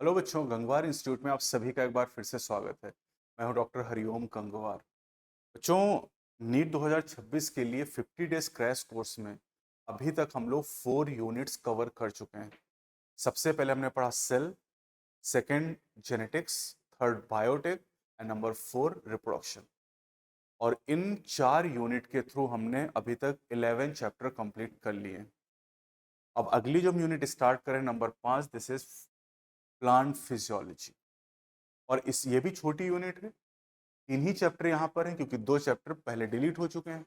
Hello बच्चों, Gangwar institute में आप सभी का एक बार फिर से स्वागत है। मैं हूं डॉक्टर हरिओम गंगवार। बच्चों, नीट 2026 के लिए 50 डेज क्रैश कोर्स में अभी तक हम लोग 4 यूनिट्स कवर कर चुके हैं। सबसे पहले हमने पढ़ा cell, second genetics, third biotech and number 4 reproduction. और इन 4 यूनिट के थ्रू हमने अभी तक 11 चैप्टर कंप्लीट कर लिए हैं। अब अगली जो हम यूनिट स्टार्ट करें, number 5, this is plant physiology. और इस ये भी छोटी यूनिट है। 3 ही चैप्टर यहाँ पर हैं क्योंकि 2 चैप्टर पहले डिलीट हो चुके हैं।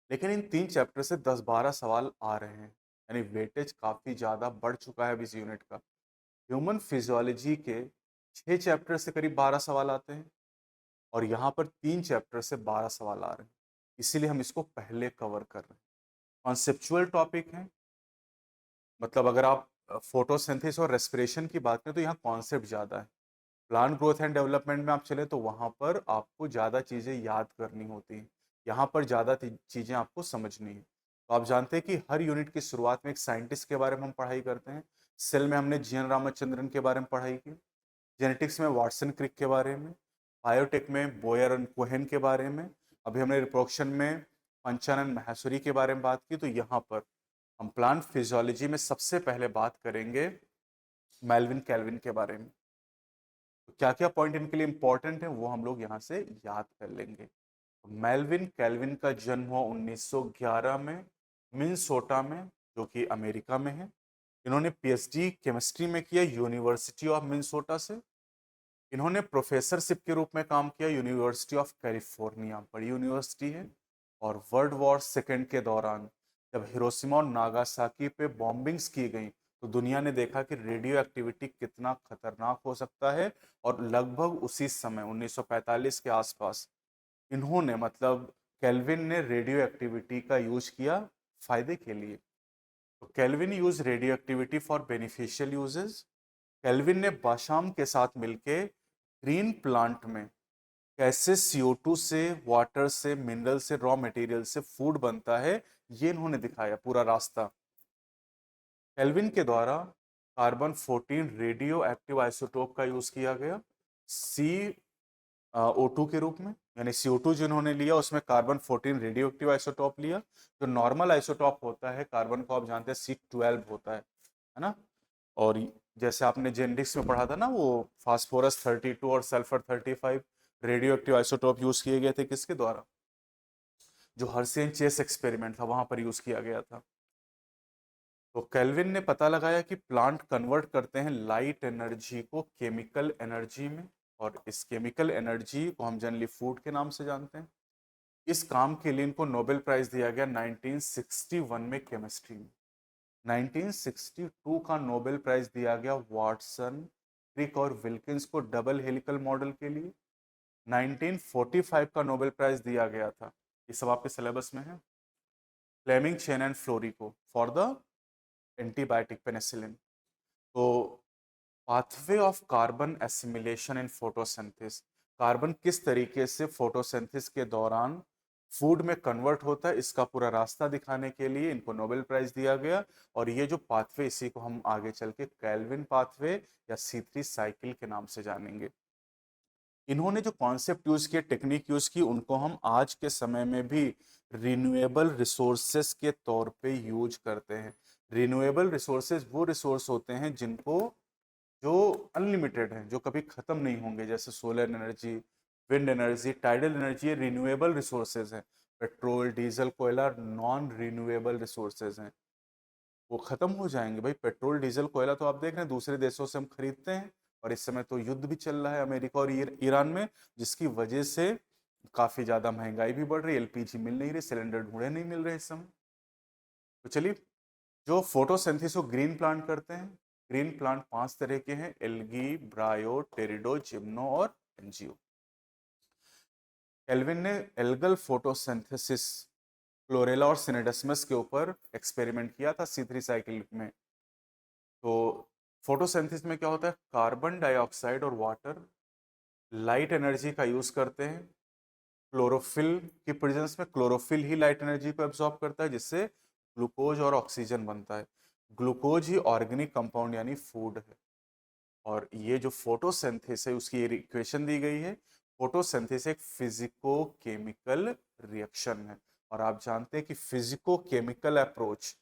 लेकिन इन 3 चैप्टर से 10-12 सवाल आ रहे हैं, यानी वेटेज काफी ज्यादा बढ़ चुका है अब इस यूनिट का। ह्यूमन फिजियोलॉजी के 6 चैप्टर से करीब 12 सवाल आते हैं और यहाँ पर 3 चैप्टर से 12 सवाल आ रहे हैं। इसीलिए हम इसको पहले कवर कर रहे हैं। कॉन्सेप्चुअल टॉपिक है, मतलब अगर आप फोटोसिंथेसिस और रेस्पिरेशन की बात करें तो यहाँ कॉन्सेप्ट ज्यादा है। प्लांट ग्रोथ एंड डेवलपमेंट में आप चले तो वहां पर आपको ज़्यादा चीज़ें याद करनी होती हैं। यहाँ पर ज़्यादा चीज़ें आपको समझनी है। तो आप जानते हैं कि हर यूनिट की शुरुआत में एक साइंटिस्ट के बारे में हम पढ़ाई करते हैं। सेल में हमने जीएन रामचंद्रन के बारे में पढ़ाई की, जेनेटिक्स में वाटसन क्रिक के बारे में, बायोटेक में बोयर एंड कोहेन के बारे में, अभी हमने रिप्रोडक्शन में पंचानन माहेश्वरी के बारे में बात की। तो यहाँ पर हम प्लांट फिजियोलॉजी में सबसे पहले बात करेंगे मेल्विन कैल्विन के बारे में। क्या क्या पॉइंट इनके लिए इंपॉर्टेंट है वो हम लोग यहाँ से याद कर लेंगे। मेल्विन कैल्विन का जन्म हुआ 1911 में मिनसोटा में, जो कि अमेरिका में है। इन्होंने पीएचडी केमिस्ट्री में किया यूनिवर्सिटी ऑफ मिनसोटा से। इन्होंने प्रोफेसरशिप के रूप में काम किया यूनिवर्सिटी ऑफ कैलिफोर्निया, बड़ी यूनिवर्सिटी है। और वर्ल्ड वॉर सेकेंड के दौरान जब हिरोशिमा और नागासाकी पे बॉम्बिंग्स की गई तो दुनिया ने देखा कि रेडियो एक्टिविटी कितना खतरनाक हो सकता है। और लगभग उसी समय 1945 के आसपास इन्होंने, मतलब केल्विन ने, रेडियो एक्टिविटी का यूज किया फायदे के लिए। तो kelvin use radio activity for beneficial uses. Kelvin ने बाशाम के साथ मिलके ग्रीन प्लांट में कैसे CO2 से, वाटर से, मिनरल से, रॉ मटेरियल से फूड बनता है, ये इन्होंने दिखाया पूरा रास्ता। केल्विन के द्वारा कार्बन 14 रेडियो एक्टिव आइसोटोप का यूज किया गया सी O2 के रूप में, यानी CO2 जिन्होंने लिया उसमें कार्बन 14 रेडियो एक्टिव आइसोटोप लिया। जो नॉर्मल आइसोटोप होता है कार्बन को आप जानते हैं C12 होता है ना। और जैसे आपने जेनेटिक्स में पढ़ा था ना, वो फास्फोरस 32 और sulphur 35 radio active isotope use किए गए थे किसके द्वारा? जो हर्सेन चेस एक्सपेरिमेंट था वहां पर यूज किया गया था। तो केल्विन ने पता लगाया कि प्लांट कन्वर्ट करते हैं लाइट एनर्जी को केमिकल एनर्जी में, और इस केमिकल एनर्जी को हम जनरली फूड के नाम से जानते हैं। इस काम के लिए इनको नोबेल प्राइज दिया गया 1961 में केमिस्ट्री में। 1962 का नोबेल प्राइज दिया गया वाटसन, क्रिक और विल्किंस को डबल हेलिकल मॉडल के लिए। 1945 का नोबेल प्राइज दिया गया था, ये सब आपके सिलेबस में है, फ्लेमिंग, चेन एंड फ्लोरी को फॉर द एंटीबायोटिक पेनिसिलिन। तो pathway of carbon assimilation in photosynthesis, carbon किस तरीके से फोटोसिंथेसिस के दौरान फूड में कन्वर्ट होता है, इसका पूरा रास्ता दिखाने के लिए इनको नोबेल प्राइज दिया गया। और ये जो पाथवे, इसी को हम आगे चल के कैल्विन पाथवे या C3 साइकिल के नाम से जानेंगे। इन्होंने जो कॉन्सेप्ट यूज किए, टेक्निक यूज की, उनको हम आज के समय में भी रिन्यूएबल रिसोर्सेस के तौर पे यूज करते हैं। रिन्यूएबल रिसोर्सेज वो रिसोर्स होते हैं जिनको, जो अनलिमिटेड हैं, जो कभी खत्म नहीं होंगे, जैसे solar energy, wind energy, tidal energy, ये रिन्यूएबल रिसोर्सेज हैं। पेट्रोल, डीजल, कोयला नॉन रिन्यूएबल रिसोर्सेज हैं, वो खत्म हो जाएंगे। भाई पेट्रोल, डीजल, कोयला तो आप देख रहे हैं दूसरे देशों से हम खरीदते हैं। और इस समय तो युद्ध भी चल रहा है अमेरिका और ईरान में, जिसकी वजह से काफी ज्यादा महंगाई भी बढ़ रही है, LPG मिल नहीं रही, सिलेंडर ढूंढे नहीं मिल रहे इस समय। तो चलिए, जो फोटोसिंथेसिस को ग्रीन प्लांट करते हैं, ग्रीन प्लांट 5 तरह के हैं: एल्गी, ब्रायो, टेरिडो, जिम्नो और एंजियो। एल्विन ने एल्गल फोटोसिंथेसिस क्लोरेला और सिनेडस्मस के ऊपर एक्सपेरिमेंट किया था C3 साइकिल में। तो फोटोसिंथेसिस में क्या होता है, कार्बन डाइऑक्साइड और वाटर लाइट एनर्जी का यूज करते हैं। क्लोरोफिल की प्रेजेंस में क्लोरोफिल ही लाइट एनर्जी को एब्जॉर्ब करता है, जिससे ग्लूकोज और ऑक्सीजन बनता है। ग्लूकोज ही ऑर्गेनिक कंपाउंड यानी फूड है। और ये जो फोटोसिंथेसिस है उसकी इक्वेशन दी गई है। फोटोसिंथेसिस एक फिजिको केमिकल रिएक्शन है, और आप जानते हैं कि फिजिको केमिकल अप्रोच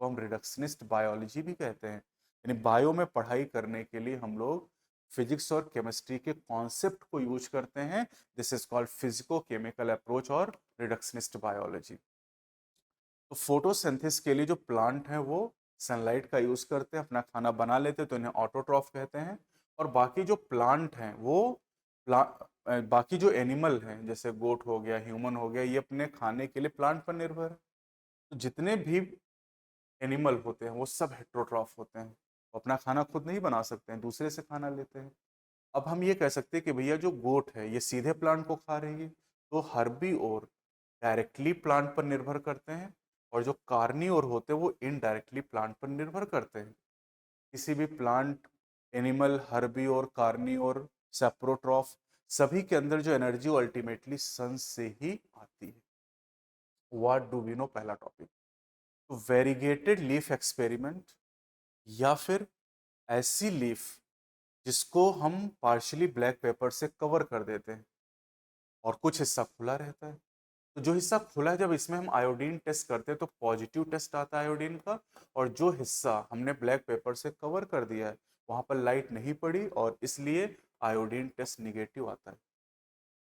को हम रिडक्शनिस्ट बायोलॉजी भी कहते हैं। यानी बायो में पढ़ाई करने के लिए हम लोग फिजिक्स और केमिस्ट्री के कॉन्सेप्ट को यूज करते हैं। This is called physico chemical approach और रिडक्शनिस्ट बायोलॉजी। तो फोटोसिंथेसिस के लिए जो प्लांट है वो सनलाइट का यूज करते हैं, अपना खाना बना लेते हैं, तो इन्हें ऑटोट्रॉफ कहते हैं। और बाकी जो प्लांट हैं वो बाकी जो एनिमल हैं जैसे गोट हो गया, ह्यूमन हो गया, ये अपने खाने के लिए प्लांट पर निर्भर है। तो जितने भी एनिमल होते हैं वो सब हेट्रोट्रॉफ होते हैं, वो अपना खाना खुद नहीं बना सकते हैं, दूसरे से खाना लेते हैं। अब हम ये कह सकते हैं कि भैया जो गोट है ये सीधे प्लांट को खा रही है, तो हर्बी और डायरेक्टली प्लांट पर निर्भर करते हैं, और जो कार्निवोर होते हैं वो इनडायरेक्टली प्लांट पर निर्भर करते हैं। किसी भी प्लांट, एनिमल, हर्बी और कार्निवोर, सेप्रोट्रॉफ, सभी के अंदर जो एनर्जी अल्टीमेटली सन से ही आती है। व्हाट डू वी नो, पहला टॉपिक। तो वेरीगेटेड लीफ एक्सपेरिमेंट, या फिर ऐसी लीफ जिसको हम पार्शियली ब्लैक पेपर से कवर कर देते हैं और कुछ हिस्सा खुला रहता है। तो जो हिस्सा खुला है, जब इसमें हम आयोडीन टेस्ट करते हैं तो पॉजिटिव टेस्ट आता है आयोडीन का, और जो हिस्सा हमने ब्लैक पेपर से कवर कर दिया है वहां पर लाइट नहीं पड़ी और इसलिए आयोडीन टेस्ट निगेटिव आता है।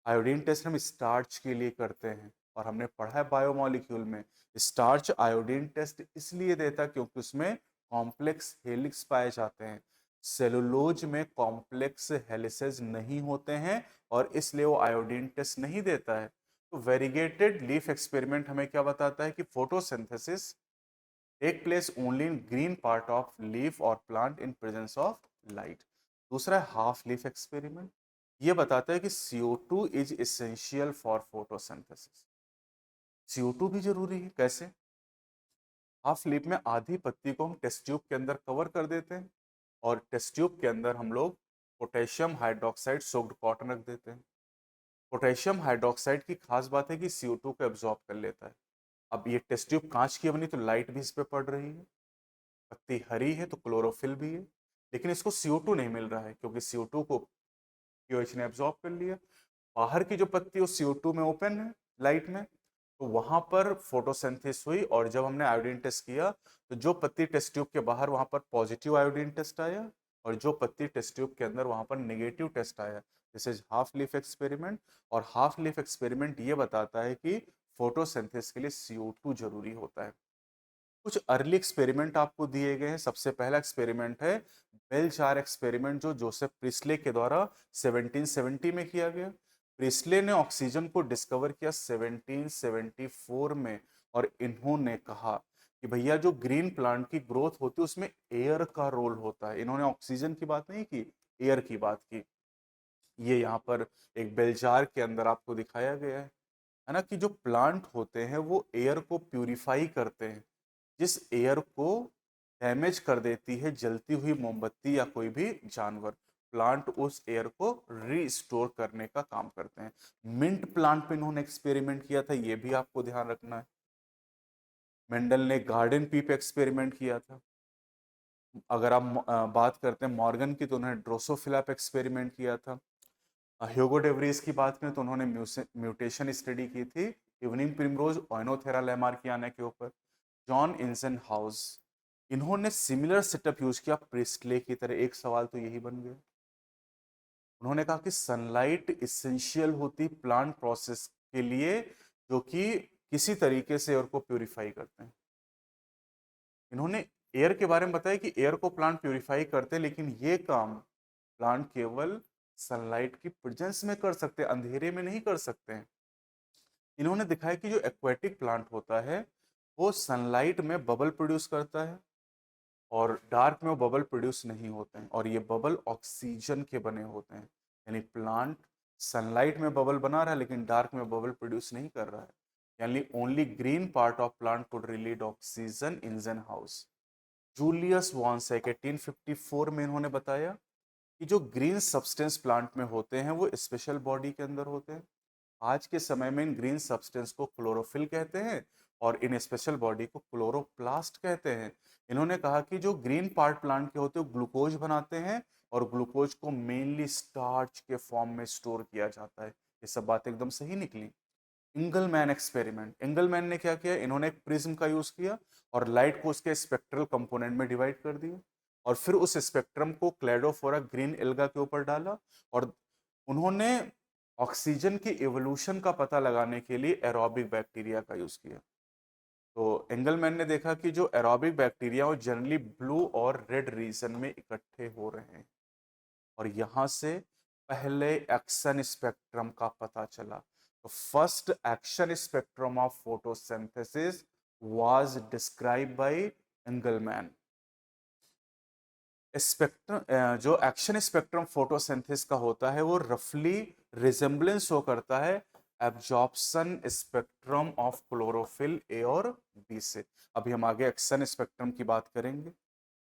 आयोडीन टेस्ट हम स्टार्च के लिए करते हैं, और हमने पढ़ा है बायोमोलिक्यूल में स्टार्च आयोडीन टेस्ट इसलिए देता है क्योंकि उसमें कॉम्प्लेक्स हेलिक्स पाए जाते हैं। सेलुलोज में कॉम्प्लेक्स हेलिसेस नहीं होते हैं और इसलिए वो आयोडीन टेस्ट नहीं देता है। तो वेरीगेटेड लीफ एक्सपेरिमेंट हमें क्या बताता है कि photosynthesis take place only in green part of leaf और plant in presence of light. दूसरा है हाफ लीफ एक्सपेरिमेंट, ये बताता है कि CO2 is essential for photosynthesis. CO2 भी जरूरी है, कैसे? हाफ लीफ में आधी पत्ती को हम टेस्ट ट्यूब के अंदर कवर कर देते हैं, और टेस्ट ट्यूब के अंदर हम लोग पोटेशियम हाइड्रोक्साइड सोक्ड कॉटन रख देते हैं। पोटेशियम हाइड्रोक्साइड की खास बात है कि CO2 को एब्जॉर्ब कर लेता है। अब ये टेस्ट ट्यूब कांच की बनी तो लाइट भी इस पे पड़ रही है, पत्ती हरी है तो क्लोरोफिल भी है, लेकिन इसको CO2 नहीं मिल रहा है क्योंकि CO2 को पीओएच ने एब्जॉर्ब कर लिया। बाहर की जो पत्ती है CO2 में ओपन है लाइट में, तो वहां पर फोटोसिंथेसिस हुई, और जब हमने आयोडीन टेस्ट किया तो जो पत्ती टेस्ट ट्यूब के बाहर वहां पर पॉजिटिव आयोडीन टेस्ट आया, और जो पत्ती टेस्ट ट्यूब के अंदर वहां पर नेगेटिव टेस्ट आया। This is half leaf experiment. और हाफ लीफ एक्सपेरिमेंट ये बताता है कि फोटोसिंथेसिस के लिए CO2 जरूरी होता है। कुछ अर्ली एक्सपेरिमेंट आपको दिए गए हैं। सबसे पहला एक्सपेरिमेंट है बेल जार एक्सपेरिमेंट, जो जोसेफ प्रिस्ले के द्वारा 1770 में किया गया। प्रिस्ले ने ऑक्सीजन को डिस्कवर किया 1774 में, और इन्होंने कहा कि भैया जो ग्रीन प्लांट की ग्रोथ होती है उसमें एयर का रोल होता है। इन्होंने ऑक्सीजन की बात नहीं की, एयर की बात की। ये यहाँ पर एक बेलजार के अंदर आपको दिखाया गया है ना, कि जो प्लांट होते हैं वो एयर को प्यूरिफाई करते हैं, जिस एयर को डैमेज कर देती है जलती हुई मोमबत्ती या कोई भी जानवर, प्लांट उस एयर को रीस्टोर करने का काम करते हैं। मिंट प्लांट पे इन्होंने एक्सपेरिमेंट किया था, ये भी आपको ध्यान रखना है। मेंडल ने गार्डन पी पे एक्सपेरिमेंट किया था। अगर आप बात करते हैं मॉर्गन की, तो उन्होंने ड्रोसोफिला पे एक्सपेरिमेंट किया था। ह्यूगो डेवरीज की बात करें तो उन्होंने म्यूटेशन स्टडी की थी इवनिंग प्रिमरोज ओइनोथेरा लेमार्कियाना के ऊपर। जॉन इंसन हाउस, इन्होंने सिमिलर सेटअप यूज किया प्रिस्टले की तरह। एक सवाल तो यही बन गया, उन्होंने कहा कि सनलाइट इसेंशियल होती प्लांट प्रोसेस के लिए, जो कि किसी तरीके से एयर को प्यूरिफाई करते हैं। इन्होंने एयर के बारे में बताया कि एयर को प्लांट प्यूरिफाई करते हैं, लेकिन ये काम प्लांट केवल सनलाइट की प्रेजेंस में कर सकते हैं, अंधेरे में नहीं कर सकते हैं। इन्होंने दिखाया कि जो एक्वेटिक प्लांट होता है वो सनलाइट में बबल प्रोड्यूस करता है, और डार्क में वो बबल प्रोड्यूस नहीं होते हैं, और ये बबल ऑक्सीजन के बने होते हैं। यानी प्लांट सनलाइट में बबल बना रहा है लेकिन डार्क में बबल प्रोड्यूस नहीं कर रहा है। यानी only green part of plant could release oxygen in engine house. Julius von Sachs 1854 में इन्होंने बताया कि जो ग्रीन सब्सटेंस प्लांट में होते हैं वो स्पेशल बॉडी के अंदर होते हैं। आज के समय में इन ग्रीन सब्सटेंस को क्लोरोफिल कहते हैं, और इन स्पेशल बॉडी को क्लोरोप्लास्ट कहते हैं। इन्होंने कहा कि जो ग्रीन पार्ट प्लांट के होते हैं ग्लूकोज बनाते हैं और ग्लूकोज को मेनली स्टार्च के फॉर्म में स्टोर किया जाता है। ये सब बातें एकदम सही निकली। इंगलमैन एक्सपेरिमेंट, इंगलमैन ने क्या किया, इन्होंने एक प्रिज्म का यूज किया और लाइट को उसके स्पेक्ट्रल कंपोनेंट में डिवाइड कर दिया और फिर उस स्पेक्ट्रम को क्लेडोफोरा ग्रीन एल्गा के ऊपर डाला और उन्होंने ऑक्सीजन की एवोल्यूशन का पता लगाने के लिए एरोबिक बैक्टीरिया का यूज किया। तो एंगलमैन ने देखा कि जो एरोबिक बैक्टीरिया वो जनरली ब्लू और रेड रीजन में इकट्ठे हो रहे हैं और यहां से पहले एक्शन स्पेक्ट्रम का पता चला। तो first action spectrum of photosynthesis was describe by Engelmann. Spectrum जो एक्शन स्पेक्ट्रम फोटोसिंथेसिस का होता है वो रफली रिजेम्बलेंस शो करता है absorption spectrum of chlorophyll A और बी से। अभी हम आगे एक्शन स्पेक्ट्रम की बात करेंगे।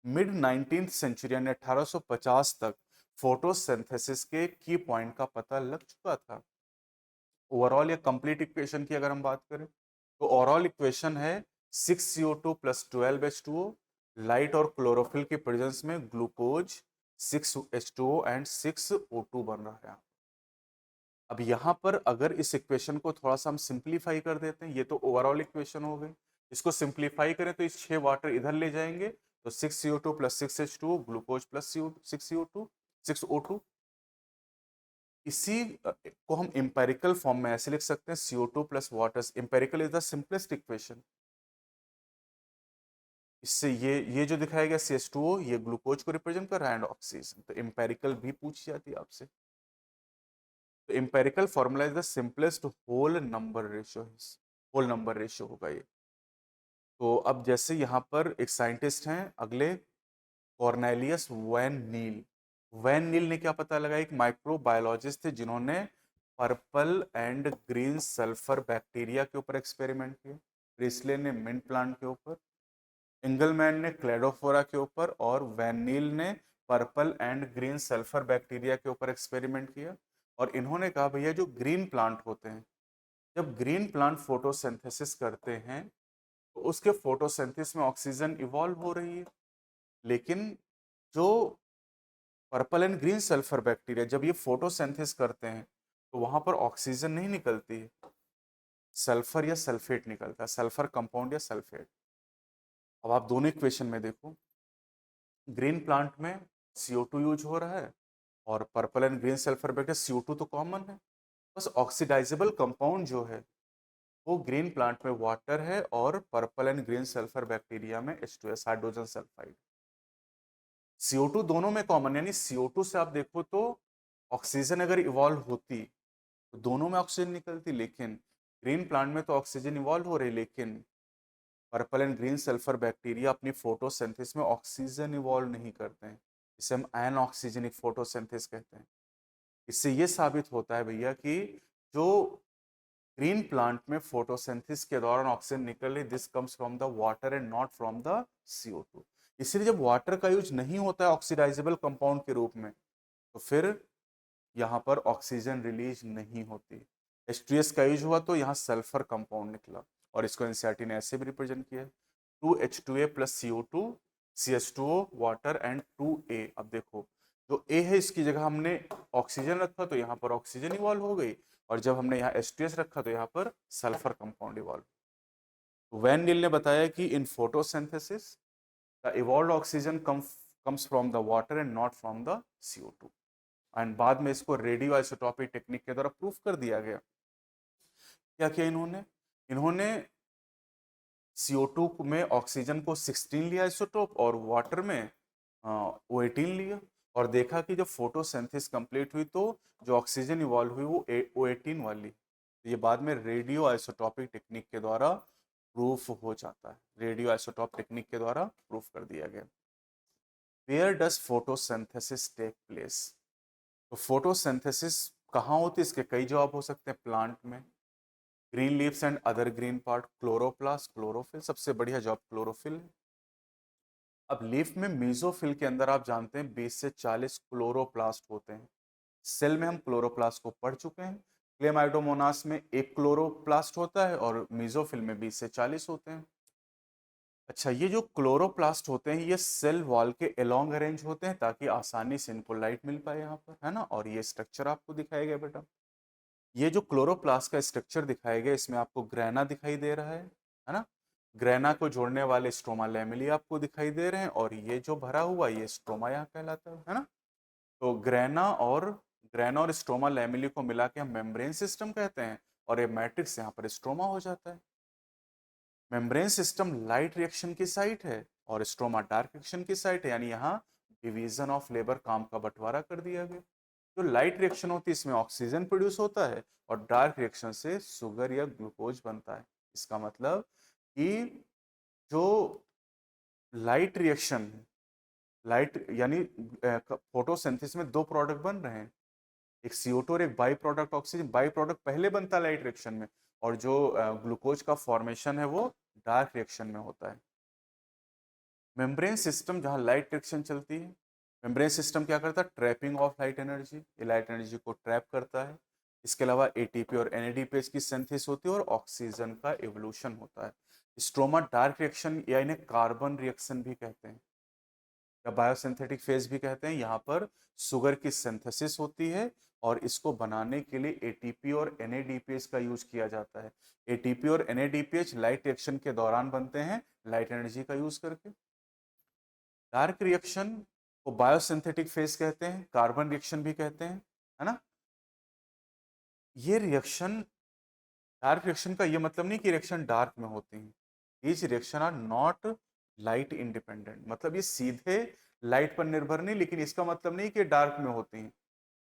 मिड 19th सेंचुरी यानी 1850 तक फोटोसिंथेसिस के की पॉइंट का पता लग चुका था। ओवरऑल या कंप्लीट इक्वेशन की अगर हम बात करें तो ओवरऑल इक्वेशन है 6CO2 प्लस 12H2O, लाइट और क्लोरोफिल के प्रेजेंस में ग्लूकोज 6H2O एंड 6O2 बन रहा है। अब यहां पर अगर इस इक्वेशन को थोड़ा सा हम सिंप्लीफाई कर देते हैं, ये तो ओवरऑल इक्वेशन हो गई, इसको सिंप्लीफाई करें तो इस 6 वाटर इधर ले जाएंगे तो 6CO2 plus 6H2O glucose plus 6CO2 6O2। इसी को हम इंपेरिकल फॉर्म में ऐसे लिख सकते हैं CO2 plus water. Empirical is the simplest equation. इससे ये जो दिखाया गया CH2O ये ग्लूकोज को रिप्रेजेंट कर रहा है एंड ऑक्सीजन। तो इंपेरिकल भी पूछी जाती है आपसे। तो empirical formula is the simplest whole number ratio होगा ये। तो अब जैसे यहाँ पर एक साइंटिस्ट हैं अगले, कॉर्नेलियस वैन नील। वैन नील ने क्या पता लगाया, एक माइक्रोबायोलॉजिस्ट थे जिन्होंने purple and green sulphur bacteria के ऊपर एक्सपेरिमेंट किया। प्रिस्ले ने मिंट प्लांट के ऊपर, इंगलमैन ने क्लेडोफोरा के ऊपर और वैन नील ने purple and green sulphur bacteria के ऊपर एक्सपेरिमेंट किया। और इन्होंने कहा भैया जो ग्रीन प्लांट होते हैं, जब ग्रीन प्लांट फोटोसिंथेसिस करते हैं तो उसके फोटोसिंथेसिस में ऑक्सीजन इवॉल्व हो रही है, लेकिन जो purple and green sulphur bacteria जब ये फोटोसिंथेसिस करते हैं तो वहां पर ऑक्सीजन नहीं निकलती है, सल्फर या सल्फेट निकलता है, सल्फर कंपाउंड या सल्फेट। अब आप दोनों इक्वेशन में देखो, ग्रीन प्लांट में CO2 यूज हो रहा है और purple and green sulphur bacteria CO2 तो कॉमन है, बस ऑक्सीडाइजेबल कंपाउंड जो है वो ग्रीन प्लांट में वाटर है और purple and green sulphur bacteria में H2S हाइड्रोजन सल्फाइड। CO2 दोनों में कॉमन, यानी CO2 से आप देखो तो ऑक्सीजन अगर इवॉल्व होती तो दोनों में ऑक्सीजन निकलती, लेकिन ग्रीन प्लांट में तो ऑक्सीजन इवॉल्व हो रही लेकिन purple and green sulphur bacteria अपनी फोटोसिंथेसिस में ऑक्सीजन इवॉल्व नहीं करते हैं, इसे हम एनऑक्सीजनिक फोटोसिंथेसिस कहते हैं। इससे ये साबित होता है भैया कि जो ग्रीन प्लांट में फोटोसिंथेसिस के दौरान ऑक्सीजन निकल रही, this comes from the water and not from the CO2। इसलिए जब वाटर का यूज नहीं होता है ऑक्सीडाइजेबल कंपाउंड के रूप में तो फिर यहाँ पर ऑक्सीजन रिलीज नहीं होती। H2S का यूज हुआ तो यहाँ सल्फर कंपाउंड निकला और इसको एनसीईआरटी ने ऐसे भी रिप्रेजेंट किया है 2H2A plus CO2 CH2O water and 2A। अब देखो जो A है इसकी जगह हमने ऑक्सीजन रखा तो यहाँ पर ऑक्सीजन इवॉल्व हो गई और जब हमने यहाँ H2S रखा तो यहाँ पर सल्फर कंपाउंड इवॉल्व। वैन नील ने बताया कि in photosynthesis the evolved oxygen comes from the water and not from the CO2 and बाद में इसको रेडियो आइसोटोपिक टेक्निक के द्वारा प्रूफ कर दिया गया। क्या किया इन्होंने, इन्होंने CO2 में ऑक्सीजन को 16 लिया आइसोटोप और वाटर में O18 लिया और देखा कि जब फोटोसिंथेसिस कंप्लीट हुई तो जो ऑक्सीजन इवॉल्व हुई वो O18 वाली। ये बाद में रेडियो आइसोटोपिक टेक्निक के द्वारा प्रूफ हो जाता है, रेडियो आइसोटोप टेक्निक के द्वारा प्रूफ कर दिया गया। Where does photosynthesis take place, तो फोटोसिंथेसिस कहाँ होती है, इसके कई जवाब हो सकते हैं। प्लांट में, green leaves and other green part, chloroplast, chlorophyll, सबसे बढ़िया जॉब क्लोरोफिल है। अब लीफ में मीजोफिल के अंदर आप जानते हैं 20 से 40 क्लोरोप्लास्ट होते हैं। सेल में हम क्लोरोप्लास्ट को पढ़ चुके हैं। क्लेमाइडोमोनास में एक क्लोरोप्लास्ट होता है और मीजोफिल में 20 से 40 होते हैं। अच्छा, ये जो क्लोरोप्लास्ट होते हैं ये सेल वॉल के अलोंग अरेंज होते हैं ताकि आसानी से इनको लाइट मिल पाए यहाँ पर, है ना। और ये स्ट्रक्चर आपको दिखाया गया बेटा, ये जो क्लोरोप्लास्ट का स्ट्रक्चर दिखाया गया इसमें आपको ग्रेना दिखाई दे रहा है ना। ग्रेना को जोड़ने वाले स्ट्रोमा लैमेली आपको दिखाई दे रहे हैं और ये जो भरा हुआ ये स्ट्रोमा यहाँ कहलाता है ना। तो ग्रेना और स्ट्रोमा लैमेली को मिला के हम मेम्ब्रेन सिस्टम कहते हैं और ये मैट्रिक्स यहाँ पर स्ट्रोमा हो जाता है। मेम्ब्रेन सिस्टम लाइट रिएक्शन की साइट है और स्ट्रोमा डार्क रिएक्शन की साइट है, यानी यहाँ डिवीजन ऑफ लेबर काम का बंटवारा कर दिया गया। जो लाइट रिएक्शन होती है इसमें ऑक्सीजन प्रोड्यूस होता है और डार्क रिएक्शन से शुगर या ग्लूकोज बनता है। इसका मतलब कि जो लाइट रिएक्शन है, लाइट यानी फोटोसिंथेसिस में दो प्रोडक्ट बन रहे हैं, एक CO2 और एक by product oxygen. By product पहले बनता है लाइट रिएक्शन में और जो ग्लूकोज का फॉर्मेशन है वो डार्क रिएक्शन में होता है। मेम्ब्रेन सिस्टम जहां लाइट रिएक्शन चलती है, मेम्ब्रेन सिस्टम क्या करता है, ट्रैपिंग ऑफ लाइट एनर्जी, ये लाइट एनर्जी को ट्रैप करता है। इसके अलावा ATP और NADPH की सिंथेसिस होती है और ऑक्सीजन का एवोल्यूशन होता है। स्ट्रोमा डार्क रिएक्शन या इन्हें कार्बन रिएक्शन भी कहते हैं या बायोसिंथेटिक फेज भी कहते हैं। यहाँ पर शुगर की सिंथेसिस होती है और इसको बनाने के लिए ATP और NADPH का यूज किया जाता है। ATP और NADPH लाइट रिएक्शन के दौरान बनते हैं लाइट एनर्जी का यूज करके। डार्क रिएक्शन को बायोसिंथेटिक फेज कहते हैं, कार्बन रिएक्शन भी कहते हैं, है ना। ये रिएक्शन, डार्क रिएक्शन का ये मतलब नहीं कि रिएक्शन डार्क में होती हैं। These reaction are not light independent, मतलब ये सीधे लाइट पर निर्भर नहीं, लेकिन इसका मतलब नहीं कि डार्क में होती हैं।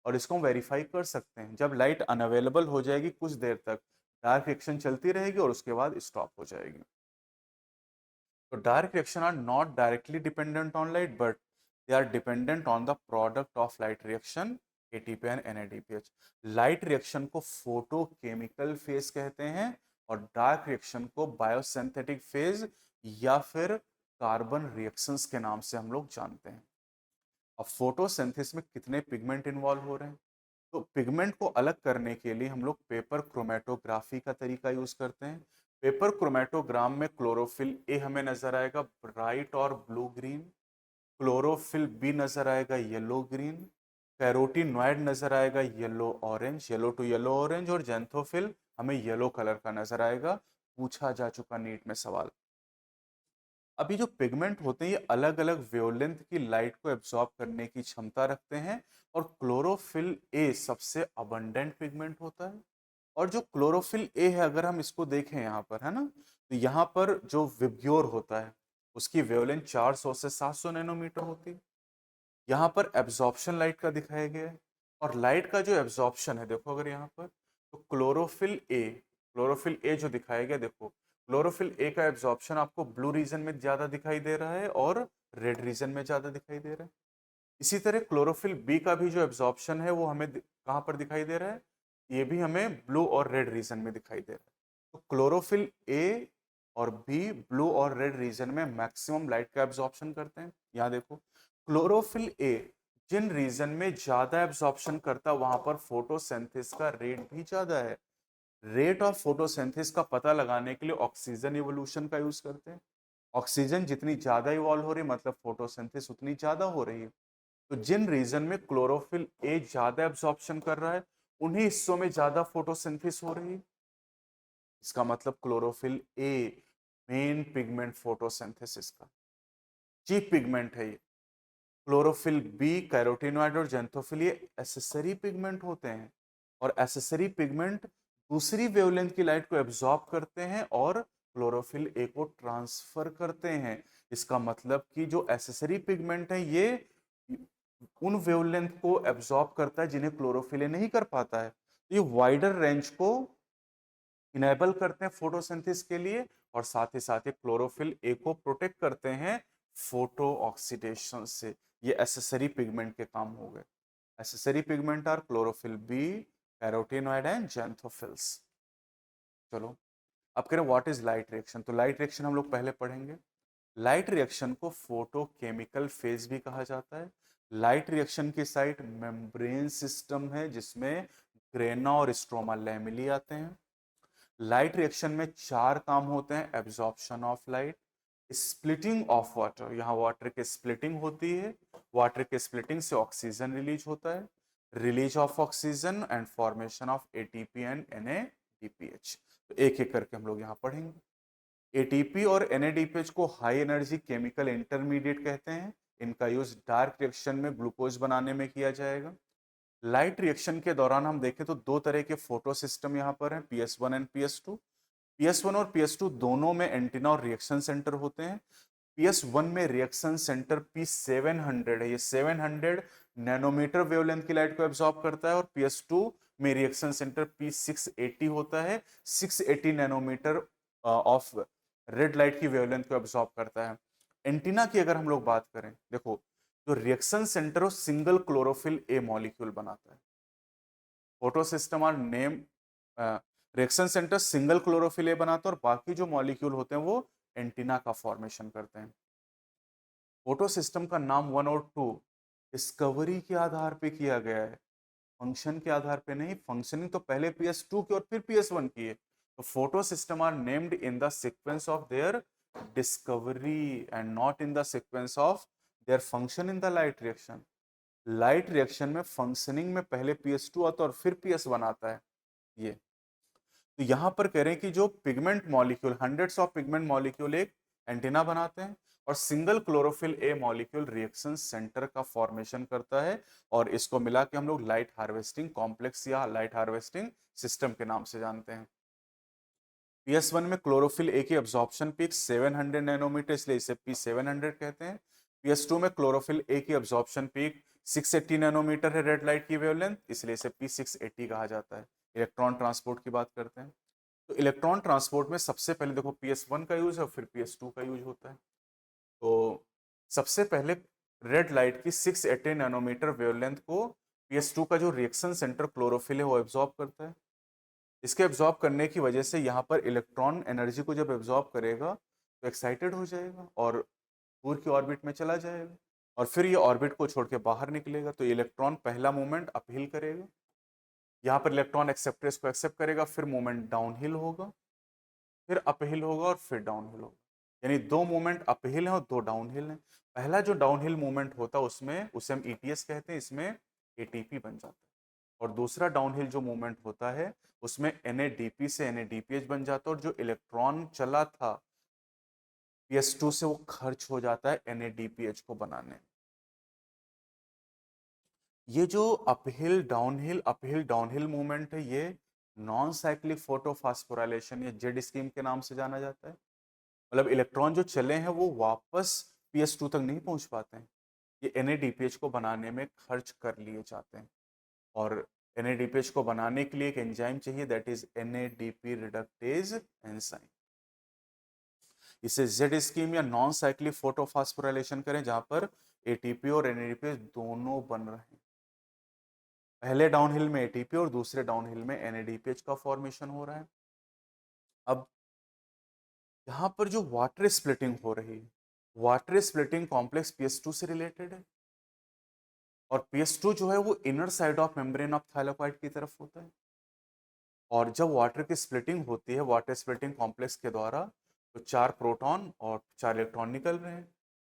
और इसको हम वेरीफाई कर सकते हैं, जब लाइट अनअवेलेबल हो जाएगी कुछ देर तक डार्क रिएक्शन चलती रहेगी और उसके बाद स्टॉप हो जाएगी। तो dark reaction are not directly dependent on light but they are dependent on the product of light reaction ATP and NADPH। Light reaction को फोटोकेमिकल फेज कहते हैं और डार्क रिएक्शन को बायोसिंथेटिक फेज या फिर कार्बन रिएक्शंस के नाम से हम लोग जानते हैं। अब फोटोसिंथेसिस में कितने पिगमेंट इन्वॉल्व हो रहे हैं, तो पिगमेंट को अलग करने के लिए हम लोग पेपर क्रोमेटोग्राफी का तरीका यूज करते हैं। पेपर क्रोमेटोग्राम में क्लोरोफिल ए हमें नजर आएगा ब्राइट और ब्लू ग्रीन, क्लोरोफिल बी नजर आएगा येलो ग्रीन, कैरोटीनॉइड नजर आएगा yellow orange, yellow to yellow orange, और जेंथोफिल हमें येलो कलर का नजर आएगा। पूछा जा चुका नीट में सवाल। अब ये जो पिगमेंट होते हैं ये अलग अलग वेवलेंथ की लाइट को एब्जॉर्ब करने की क्षमता रखते हैं और क्लोरोफिल ए सबसे अबंडेंट पिगमेंट होता है। और जो क्लोरोफिल ए है अगर हम इसको देखें यहाँ पर, है ना, तो यहाँ पर जो विब्ग्योर होता है उसकी वेवलेंथ 400 से 700 नैनोमीटर होती है। यहाँ पर एब्जॉर्प्शन लाइट का दिखाया गया है और लाइट का जो एब्जॉर्प्शन है देखो अगर यहाँ पर, तो क्लोरोफिल ए जो दिखाया गया, देखो क्लोरोफिल ए का एब्जॉर्प्शन आपको ब्लू रीजन में ज्यादा दिखाई दे रहा है और रेड रीजन में ज्यादा दिखाई दे रहा है। इसी तरह क्लोरोफिल बी का भी जो एब्जॉर्प्शन है वो हमें कहाँ पर दिखाई दे रहा है, ये भी हमें ब्लू और रेड रीजन में दिखाई दे रहा है। तो क्लोरोफिल ए और बी ब्लू और रेड रीजन में मैक्सिमम लाइट का एब्जॉर्प्शन करते हैं। यहाँ देखो क्लोरोफिल ए जिन रीजन में ज्यादा एब्जॉर्प्शन करता वहां पर फोटोसिंथेसिस का रेट भी ज्यादा है। रेट ऑफ फोटोसिंथेसिस का पता लगाने के लिए ऑक्सीजन इवोल्यूशन का यूज करते हैं। ऑक्सीजन जितनी ज्यादा इवॉल्व हो रही है मतलब फोटोसिंथेसिस उतनी ज्यादा हो रही है। तो जिन रीजन में क्लोरोफिल ए ज्यादा एब्जॉर्प्शन कर रहा है उन्हीं हिस्सों में ज्यादा फोटोसिंथेसिस हो रही है। इसका मतलब chlorophyll A main pigment photosynthesis का, चीफ पिगमेंट है ये। क्लोरोफिल बी, कैरोटीनॉइड और जेंथोफिल ये एसेसरी पिगमेंट होते हैं और एसेसरी पिगमेंट दूसरी वेवलेंथ की लाइट को एब्जॉर्ब करते हैं और क्लोरोफिल ए को ट्रांसफर करते हैं। इसका मतलब कि जो एसेसरी पिगमेंट है ये उन वेवलेंथ को एब्जॉर्ब करता है जिन्हें क्लोरोफिल ए नहीं कर पाता है। ये वाइडर रेंज को इनेबल करते हैं फोटोसिंथेसिस के लिए और साथ ही साथ ये क्लोरोफिल ए को प्रोटेक्ट करते हैं फोटो ऑक्सीडेशन से। ये एसेसरी पिगमेंट के काम हो गए। Accessory pigment are chlorophyll B, carotenoid and xanthophylls. चलो अब करें व्हाट इज लाइट रिएक्शन। तो लाइट रिएक्शन हम लोग पहले पढ़ेंगे। लाइट रिएक्शन को फोटोकेमिकल फेज भी कहा जाता है। लाइट रिएक्शन की साइट मेम्ब्रेन सिस्टम है जिसमें ग्रेना और स्ट्रोमा लैमेली आते हैं। लाइट रिएक्शन में 4 काम होते हैं। Absorption of light, splitting of water, यहाँ वाटर की स्प्लिटिंग होती है, वाटर के स्प्लिटिंग से ऑक्सीजन रिलीज होता है, release of oxygen and formation of ATP and NADPH. तो एक एक करके हम लोग यहाँ पढ़ेंगे। एटीपी और एनएडीपीएच को हाई एनर्जी केमिकल इंटरमीडिएट कहते हैं। इनका यूज डार्क रिएक्शन में ग्लूकोज बनाने में किया जाएगा। लाइट रिएक्शन के दौरान हम देखें तो दो तरह के फोटो सिस्टम यहाँ पर हैं, PS1 एंड PS2। PS1 और PS2 दोनों में एंटीना और रिएक्शन सेंटर होते हैं। PS1 में रिएक्शन सेंटर P700 है, ये 700 नैनोमीटर वेवलेंथ की लाइट को एब्जॉर्ब करता है, और PS2 में रिएक्शन सेंटर P680 होता है, 680 नैनोमीटर ऑफ रेड लाइट की वेवलेंथ को एब्जॉर्ब करता है। एंटीना की अगर हम लोग बात करें, देखो जो reaction centre single chlorophyll a molecule बनाता है। Photosystem are name, reaction centre single chlorophyll a बनाता है और बाकी जो मॉलिक्यूल होते हैं वो एंटीना का फॉर्मेशन करते हैं। फोटो सिस्टम का नाम 1 और 2 डिस्कवरी के आधार पे किया गया है, फंक्शन के आधार पे नहीं। फंक्शनिंग तो पहले PS2 की और फिर PS1 की है। तो photosystem are named in the sequence of their discovery and not in the sequence of their function in the light reaction. Light reaction में फंक्शनिंग में पहले PS2 आता है और फिर PS1 आता है। ये तो यहां पर कह रहे हैं कि जो pigment molecule, hundreds of pigment molecule एक एंटीना बनाते हैं और single chlorophyll a molecule reaction centre का फॉर्मेशन करता है, और इसको मिला के हम लोग लाइट हार्वेस्टिंग कॉम्प्लेक्स या लाइट हार्वेस्टिंग सिस्टम के नाम से जानते हैं। PS1 में क्लोरोफिल ए की एब्जॉर्प्शन पीक 700 नैनोमीटर, इसलिए इसे P700 कहते हैं। PS2 में क्लोरोफिल ए की एब्जॉर्प्शन पीक 680 नैनोमीटर है रेड लाइट की वेवलेंथ, इसलिए इसे P680 कहा जाता है। इलेक्ट्रॉन ट्रांसपोर्ट की बात करते हैं, तो इलेक्ट्रॉन ट्रांसपोर्ट में सबसे पहले देखो PS1 का यूज है और फिर PS2 का यूज होता है। तो सबसे पहले रेड लाइट की 680 नैनोमीटर वेवलेंथ को PS2 का जो रिएक्शन सेंटर क्लोरोफिल है वो एब्जॉर्ब करता है। इसके एब्जॉर्ब करने की वजह से यहाँ पर इलेक्ट्रॉन एनर्जी को जब एब्जॉर्ब करेगा तो एक्साइटेड हो जाएगा और दूर की ऑर्बिट में चला जाएगा, और फिर ये ऑर्बिट को छोड़ के बाहर निकलेगा। तो इलेक्ट्रॉन पहला मूवमेंट अपहिल करेगा, यहाँ पर इलेक्ट्रॉन एक्सेप्टर्स को एक्सेप्ट करेगा, फिर मूवमेंट डाउनहिल होगा, फिर अपहिल होगा और फिर डाउनहिल होगा। यानी दो मूवमेंट अपहिल हैं और दो डाउनहिल हैं। पहला जो डाउनहिल मूवमेंट होता है उसमें उसे हम ETS कहते हैं, इसमें एटीपी बन जाता है। और दूसरा डाउनहिल जो मूवमेंट होता है उसमें NADP से NADPH बन जाता है, और जो इलेक्ट्रॉन चला था PS2 से वो खर्च हो जाता है NADPH को बनाने। ये जो अपहिल डाउनहिल मूवमेंट है, ये नॉन साइक्लिक फोटोफॉस्फोराइलेशन या जेड स्कीम के नाम से जाना जाता है। मतलब इलेक्ट्रॉन जो चले हैं वो वापस PS2 तक नहीं पहुंच पाते हैं, ये NADPH को बनाने में खर्च कर लिए जाते हैं। और NADPH को बनाने के लिए एक एंजाइम चाहिए, that is NADP reductase enzyme. इसे जेड स्कीम या नॉन साइक्लिक फोटोफॉस्फोराइलेशन करें, जहां पर ATP और NADPH दोनों बन रहे हैं। पहले डाउनहिल में ATP और दूसरे डाउनहिल में NADPH का फॉर्मेशन हो रहा है। अब यहाँ पर जो वाटर स्प्लिटिंग हो रही है, वाटर स्प्लिटिंग कॉम्प्लेक्स PS2 से रिलेटेड है, और PS2 जो है वो inner side of membrane of thylakoid की तरफ होता है। और जब वाटर की स्प्लिटिंग होती है वाटर स्प्लिटिंग कॉम्प्लेक्स के द्वारा, तो 4 प्रोटॉन और 4 इलेक्ट्रॉन निकल रहे हैं।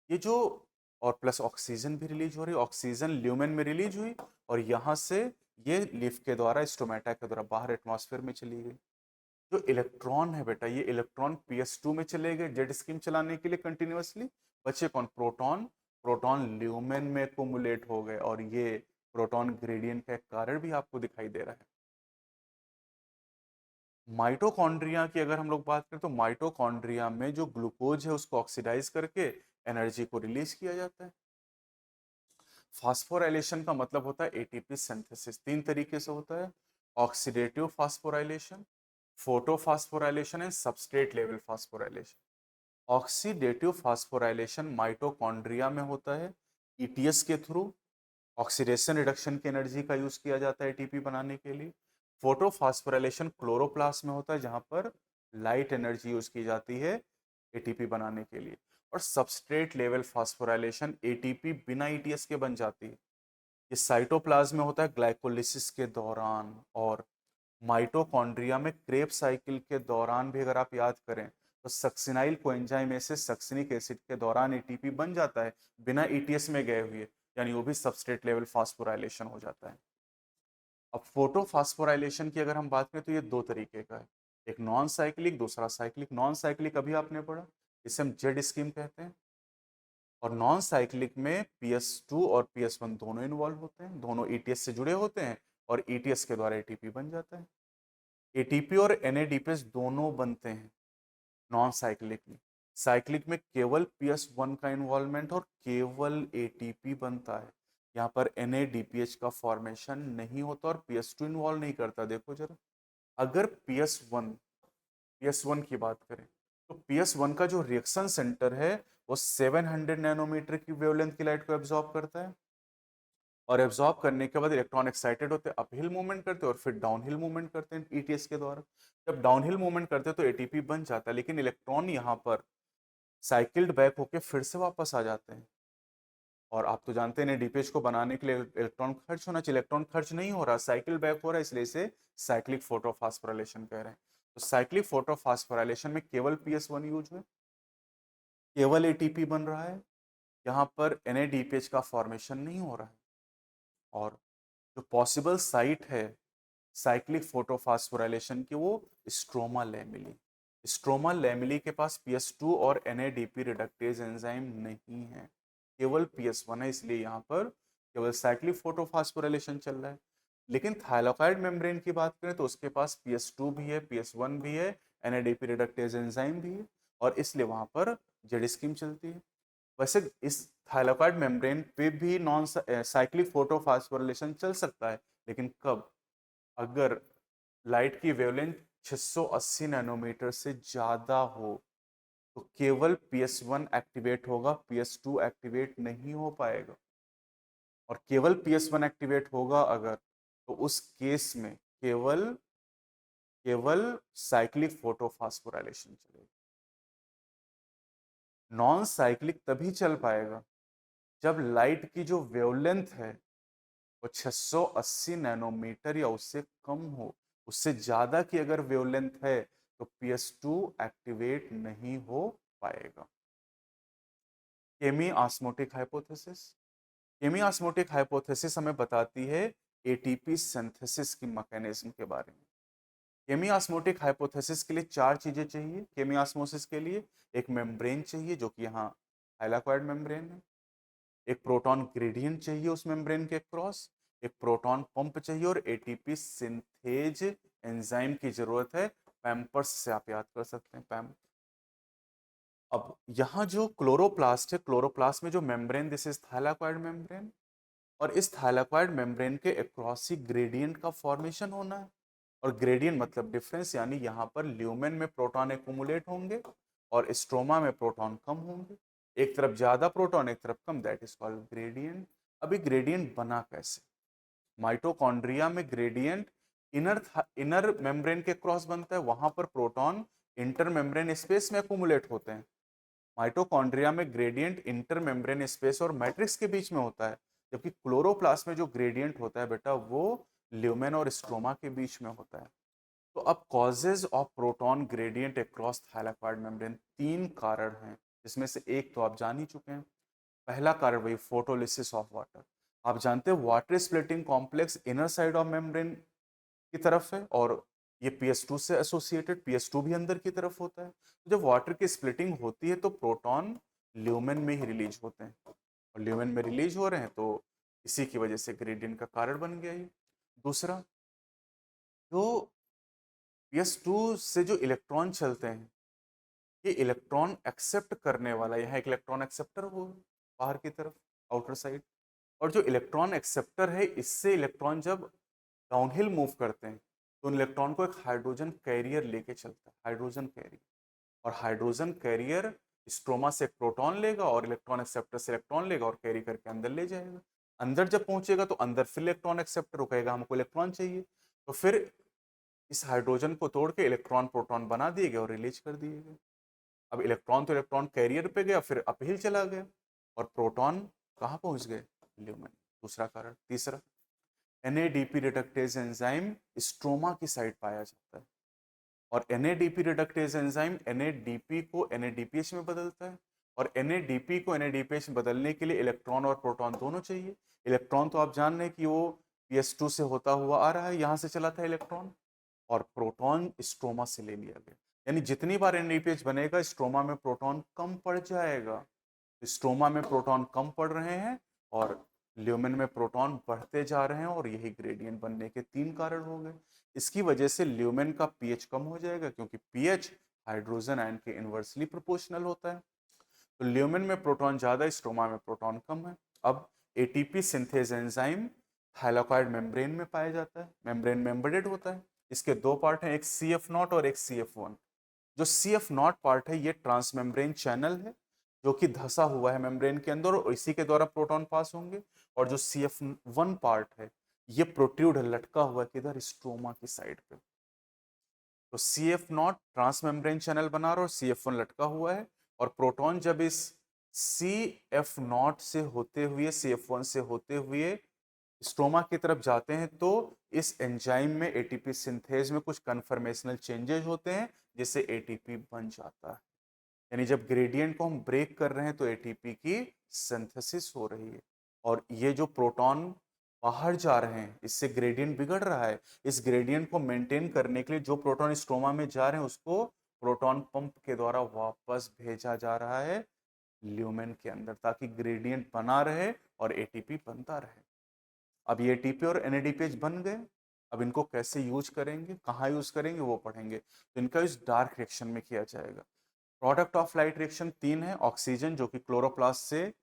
ये जो, और प्लस ऑक्सीजन भी रिलीज हो रही है, ऑक्सीजन ल्यूमेन में रिलीज हुई और यहाँ से ये लीफ के द्वारा, स्टोमेटा के द्वारा बाहर एटमॉस्फेयर में चली गई। जो इलेक्ट्रॉन है बेटा, ये इलेक्ट्रॉन PS2 में चले गए जेड स्कीम चलाने के लिए कंटिन्यूअसली, बचे कौन? प्रोटॉन। प्रोटॉन ल्यूमेन में एक्युमुलेट हो गए, और ये प्रोटॉन ग्रेडियंट का एक कारण भी आपको दिखाई दे रहा है। माइटोकॉन्ड्रिया की अगर हम लोग बात करें, तो माइटोकॉन्ड्रिया में जो ग्लूकोज है उसको ऑक्सीडाइज करके एनर्जी को रिलीज किया जाता है। फास्फोराइलेशन का मतलब होता है एटीपी सिंथेसिस। 3 तरीके से होता है, oxidative phosphorylation, photophosphorylation and substrate level phosphorylation. Oxidative phosphorylation mitochondria में होता है, ETS के थ्रू ऑक्सीडेशन रिडक्शन की एनर्जी का यूज किया जाता है ATP बनाने के लिए। फोटोफास्फोराइलेशन क्लोरोप्लास्ट में होता है, जहां पर लाइट एनर्जी यूज की जाती है ATP बनाने के लिए। और सबस्ट्रेट लेवल फास्फोराइलेशन ATP बिना ETS के बन जाती है, ये साइटोप्लाज्म में होता है ग्लाइकोलिसिस के दौरान, और माइटोकॉन्ड्रिया में क्रेब साइकिल के दौरान भी अगर आप याद करें तो सक्सिनाइल कोएंजाइम में से सक्सिनिक एसिड के दौरान एटीपी बन जाता है बिना ईटीएस में गए हुए, यानी वो भी सबस्ट्रेट लेवल फास्फोराइलेशन हो जाता है। अब फोटोफास्फोराइलेशन की अगर हम बात करें तो ये दो तरीके का है, एक नॉन साइक्लिक, दूसरा साइक्लिक। नॉन साइक्लिक अभी आपने पढ़ा, इसे हम जेड स्कीम कहते हैं। और नॉन साइक्लिक में PS2 और PS1 दोनों इन्वॉल्व होते हैं, दोनों ईटीएस से जुड़े होते हैं और ईटीएस के द्वारा एटीपी बन जाता है। एटीपी और एनएडीपीएस दोनों बनते हैं नॉन साइक्लिक में। साइक्लिक में केवल PS1 का इन्वॉल्वमेंट और केवल एटीपी बनता है। यहाँ पर एनएडीपीएच का फॉर्मेशन नहीं होता और PS2 इन्वॉल्व नहीं करता। देखो जरा, अगर PS1 की बात करें तो PS1 का जो रिएक्शन सेंटर है वो 700 नैनोमीटर की वेवलेंथ की लाइट को एब्जॉर्ब करता है, और एब्जॉर्ब करने के बाद इलेक्ट्रॉन एक्साइटेड होते हैं, अपहिल मूवमेंट करते हैं और फिर डाउनहिल मूवमेंट करते हैं ईटीएस के द्वारा। जब डाउनहिल मूवमेंट करते हैं तो एटीपी बन जाता है, लेकिन इलेक्ट्रॉन यहाँ पर साइकिल्ड बैक होके फिर से वापस आ जाते हैं। और आप तो जानते हैं डीपीएच को बनाने के लिए इलेक्ट्रॉन खर्च होना चाहिए, इलेक्ट्रॉन खर्च नहीं हो रहा, साइकिल बैक हो रहा है, इसलिए इसे साइक्लिक फोटोफास्फोराइलेशन कह रहे हैं। तो साइक्लिक फोटोफास्फोराइलेशन में केवल PS1 यूज है, केवल एटीपी बन रहा है, यहाँ पर NADPH का फॉर्मेशन नहीं हो रहा है। और जो पॉसिबल साइट है साइक्लिक फोटोफास्फोराइलेशन की वो स्ट्रोमा लैमेली। स्ट्रोमा लैमेली के पास PS2 और NADP रिडक्टेज एंजाइम नहीं है, केवल PS1 है, इसलिए यहाँ पर केवल साइक्लिक फोटोफास्फोराइलेशन चल रहा है। लेकिन थाइलाकॉइड मेम्ब्रेन की बात करें तो उसके पास PS2 भी है, PS1 भी है, NADP रिडक्टेज एंजाइम भी है, और इसलिए वहां पर जेड स्कीम चलती है। वैसे इस थाइलाकॉइड मेम्ब्रेन पे भी नॉन साइक्लिक फोटोफास्फोराइलेशन चल सकता है, लेकिन कब? अगर लाइट की वेवलेंथ 680 नैनोमीटर से ज्यादा हो तो केवल PS1 एक्टिवेट होगा, PS2 एक्टिवेट नहीं हो पाएगा। और केवल PS1 एक्टिवेट होगा अगर, तो उस केस में केवल केवल साइक्लिक फोटोफास्फोराइलेशन चलेगा। नॉन साइक्लिक तभी चल पाएगा जब लाइट की जो वेवलेंथ है वो 680 नैनोमीटर या उससे कम हो। उससे ज्यादा की अगर वेवलेंथ है तो PS2 एक्टिवेट नहीं हो पाएगा। केमी ऑस्मोटिक हाइपोथेसिस। केमी ऑस्मोटिक हाइपोथेसिस हमें बताती है एटीपी सिंथेसिस की मैकेनिज्म के बारे में। केमी ऑस्मोटिक हाइपोथेसिस के लिए चार चीजें चाहिए। केमी ऑस्मोसिस के लिए एक मेम्ब्रेन चाहिए जो कि यहाँ थाइलाकॉइड मेम्ब्रेन है, एक प्रोटॉन ग्रेडियंट चाहिए उस मेम्ब्रेन के क्रॉस, एक प्रोटॉन पंप चाहिए, और एटीपी सिंथेज एंजाइम की जरूरत है। पैम्पर्स से आप याद कर सकते हैं, पैम। अब यहाँ जो क्लोरोप्लास्ट है, क्लोरोप्लास्ट में जो membrane, this is thylakoid membrane, और इस थाइलाकॉइड मेम्ब्रेन के अक्रॉस ही ग्रेडियंट का फॉर्मेशन होना है। और ग्रेडियंट मतलब डिफरेंस, यानी यहाँ पर ल्यूमेन में प्रोटॉन एक्यूमुलेट होंगे और स्ट्रोमा में प्रोटॉन कम होंगे, एक तरफ ज्यादा प्रोटॉन एक तरफ कम, दैट इज कॉल्ड ग्रेडियंट। अभी ग्रेडियंट बना कैसे? माइटोकॉन्ड्रिया में ग्रेडियंट इनर मेम्ब्रेन के क्रॉस बनता है, वहां पर प्रोटॉन इंटर मेम्ब्रेन स्पेस में एक्यूमुलेट होते हैं। माइटोकॉन्ड्रिया में ग्रेडियंट इंटर मेम्ब्रेन स्पेस और मैट्रिक्स के बीच में होता है, जबकि क्लोरोप्लास्ट में जो ग्रेडियंट होता है बेटा वो ल्यूमेन और स्ट्रोमा के बीच में होता है। तो अब causes of proton gradient across thylakoid membrane, तीन कारण हैं, जिसमें से एक तो आप जान ही चुके हैं। पहला कारण वही फोटोलिसिस ऑफ वाटर। आप जानते हैं water splitting complex inner side of membrane की तरफ है, और ये PS2 से एसोसिएटेड, PS2 भी अंदर की तरफ होता है। तो जब वाटर की स्प्लिटिंग होती है तो प्रोटॉन ल्यूमेन में ही रिलीज होते हैं, और ल्यूमेन में रिलीज हो रहे हैं तो इसी की वजह से ग्रेडियंट का कारण बन गया ये। दूसरा, जो PS2 से जो इलेक्ट्रॉन चलते हैं, ये इलेक्ट्रॉन एक्सेप्ट करने वाला, यहाँ एक इलेक्ट्रॉन एक्सेप्टर हो बाहर की तरफ, आउटर साइड, और जो इलेक्ट्रॉन एक्सेप्टर है इससे इलेक्ट्रॉन जब डाउनहिल मूव करते हैं तो उन इलेक्ट्रॉन को एक हाइड्रोजन कैरियर लेके चलता है, हाइड्रोजन कैरियर। और हाइड्रोजन कैरियर स्ट्रोमा से एक प्रोटॉन लेगा और इलेक्ट्रॉन एक्सेप्टर से इलेक्ट्रॉन लेगा और कैरी करके अंदर ले जाएगा। अंदर जब पहुंचेगा तो अंदर फिर इलेक्ट्रॉन एक्सेप्टर को कहेगा हमको इलेक्ट्रॉन चाहिए, तो फिर इस हाइड्रोजन को तोड़ के इलेक्ट्रॉन प्रोटॉन बना दिए गए और रिलीज कर दिए गए। अब इलेक्ट्रॉन तो इलेक्ट्रॉन कैरियर पे गया, फिर अपहिल चला गया, और प्रोटॉन कहाँ पहुंच गए? ल्यूमेन। दूसरा कारण। तीसरा, NADP रिडक्टेज एंजाइम स्ट्रोमा की साइड पाया जाता है और NADP रिडक्टेज एंजाइम NADP को NADPH में बदलता है और NADP को NADPH में बदलने के लिए इलेक्ट्रॉन और प्रोटॉन दोनों चाहिए। इलेक्ट्रॉन तो आप जान रहे हैं कि वो PS2 से होता हुआ आ रहा है, यहां से चला था इलेक्ट्रॉन, और प्रोटॉन स्ट्रोमा से ले लिया गया। यानी जितनी बार NADPH बनेगा स्ट्रोमा में प्रोटॉन कम पड़ जाएगा। स्ट्रोमा में प्रोटॉन कम पड़ रहे हैं और ल्यूमेन में प्रोटॉन बढ़ते जा रहे हैं और यही ग्रेडियंट बनने के 3 कारण हो गए। इसकी वजह से ल्यूमेन का पीएच कम हो जाएगा क्योंकि पीएच हाइड्रोजन आयन के इनवर्सली प्रोपोर्शनल होता है। तो ल्यूमेन में प्रोटॉन ज्यादा, स्ट्रोमा में प्रोटॉन कम है। अब ATP synthase enzyme thylakoid membrane में पाया जाता है, मेम्ब्रेन में एम्बेडेड होता है। इसके दो पार्ट हैं, एक CF0 और एक CF1। जो CF0 पार्ट है ये ट्रांसमेम्ब्रेन चैनल है जो कि धसा हुआ है मेम्ब्रेन के अंदर और इसी के द्वारा प्रोटॉन पास होंगे। और जो CF1 पार्ट है ये प्रोट्रूड है, लटका हुआ है किधर, स्ट्रोमा की साइड पे। तो CF0 ट्रांसमेम्ब्रेन चैनल बना रहा है और CF1 लटका हुआ है, और प्रोटॉन जब इस CF0 से होते हुए CF1 से होते हुए स्ट्रोमा की तरफ जाते हैं तो इस एंजाइम में एटीपी सिंथेज में कुछ कन्फर्मेशनल चेंजेस होते हैं जिससे एटीपी बन जाता है। यानी जब ग्रेडियंट को हम ब्रेक कर रहे हैं तो एटीपी की सिंथेसिस हो रही है और ये जो प्रोटॉन बाहर जा रहे हैं इससे ग्रेडियंट बिगड़ रहा है। इस ग्रेडियंट को मेंटेन करने के लिए जो प्रोटॉन स्ट्रोमा में जा रहे हैं उसको प्रोटॉन पंप के द्वारा वापस भेजा जा रहा है ल्यूमेन के अंदर ताकि ग्रेडियंट बना रहे और एटीपी बनता रहे। अब ये एटीपी और NADPH बन गए, अब इनको कैसे यूज करेंगे, कहाँ यूज करेंगे वो पढ़ेंगे। तो इनका यूज डार्क रिएक्शन में किया जाएगा। प्रोडक्ट ऑफ लाइट रिएक्शन 3 है। ऑक्सीजन जो कि क्लोरोप्लास्ट से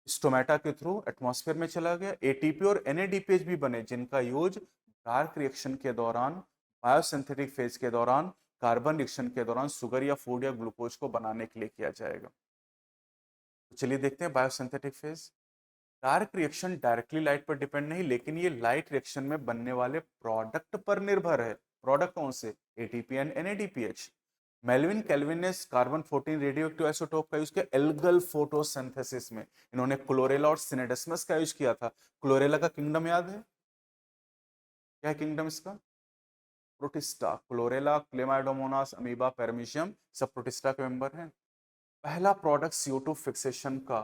स्टोमेटा के थ्रू एटमॉस्फेयर में चला गया। एटीपी और NADPH भी बने जिनका यूज डार्क रिएक्शन के दौरान, बायोसिंथेटिक फेज के दौरान, कार्बन रिएक्शन के दौरान शुगर या फूड या ग्लूकोज को बनाने के लिए किया जाएगा। तो चलिए देखते हैं biosynthetic phase. Dark reaction directly light पर डिपेंड नहीं, लेकिन ये लाइट रिएक्शन में बनने वाले प्रोडक्ट पर निर्भर है। प्रोडक्ट कौन से, ATP and NADPH। Melvin kelvin ने कार्बन 14 रेडियो एक्टिव आइसोटोप का यूज किया एल्गल फोटोसिंथेसिस में। इन्होंने क्लोरेला और सिनेडेस्मस का यूज किया था। क्लोरेला का किंगडम याद है, क्या है किंगडम इसका, प्रोटिस्टा। क्लोरेला, क्लेमाइडोमोनास, अमीबा, पेरमिशियम सब प्रोटिस्टा के मेंबर हैं। पहला प्रोडक्ट CO2 फिक्सेशन का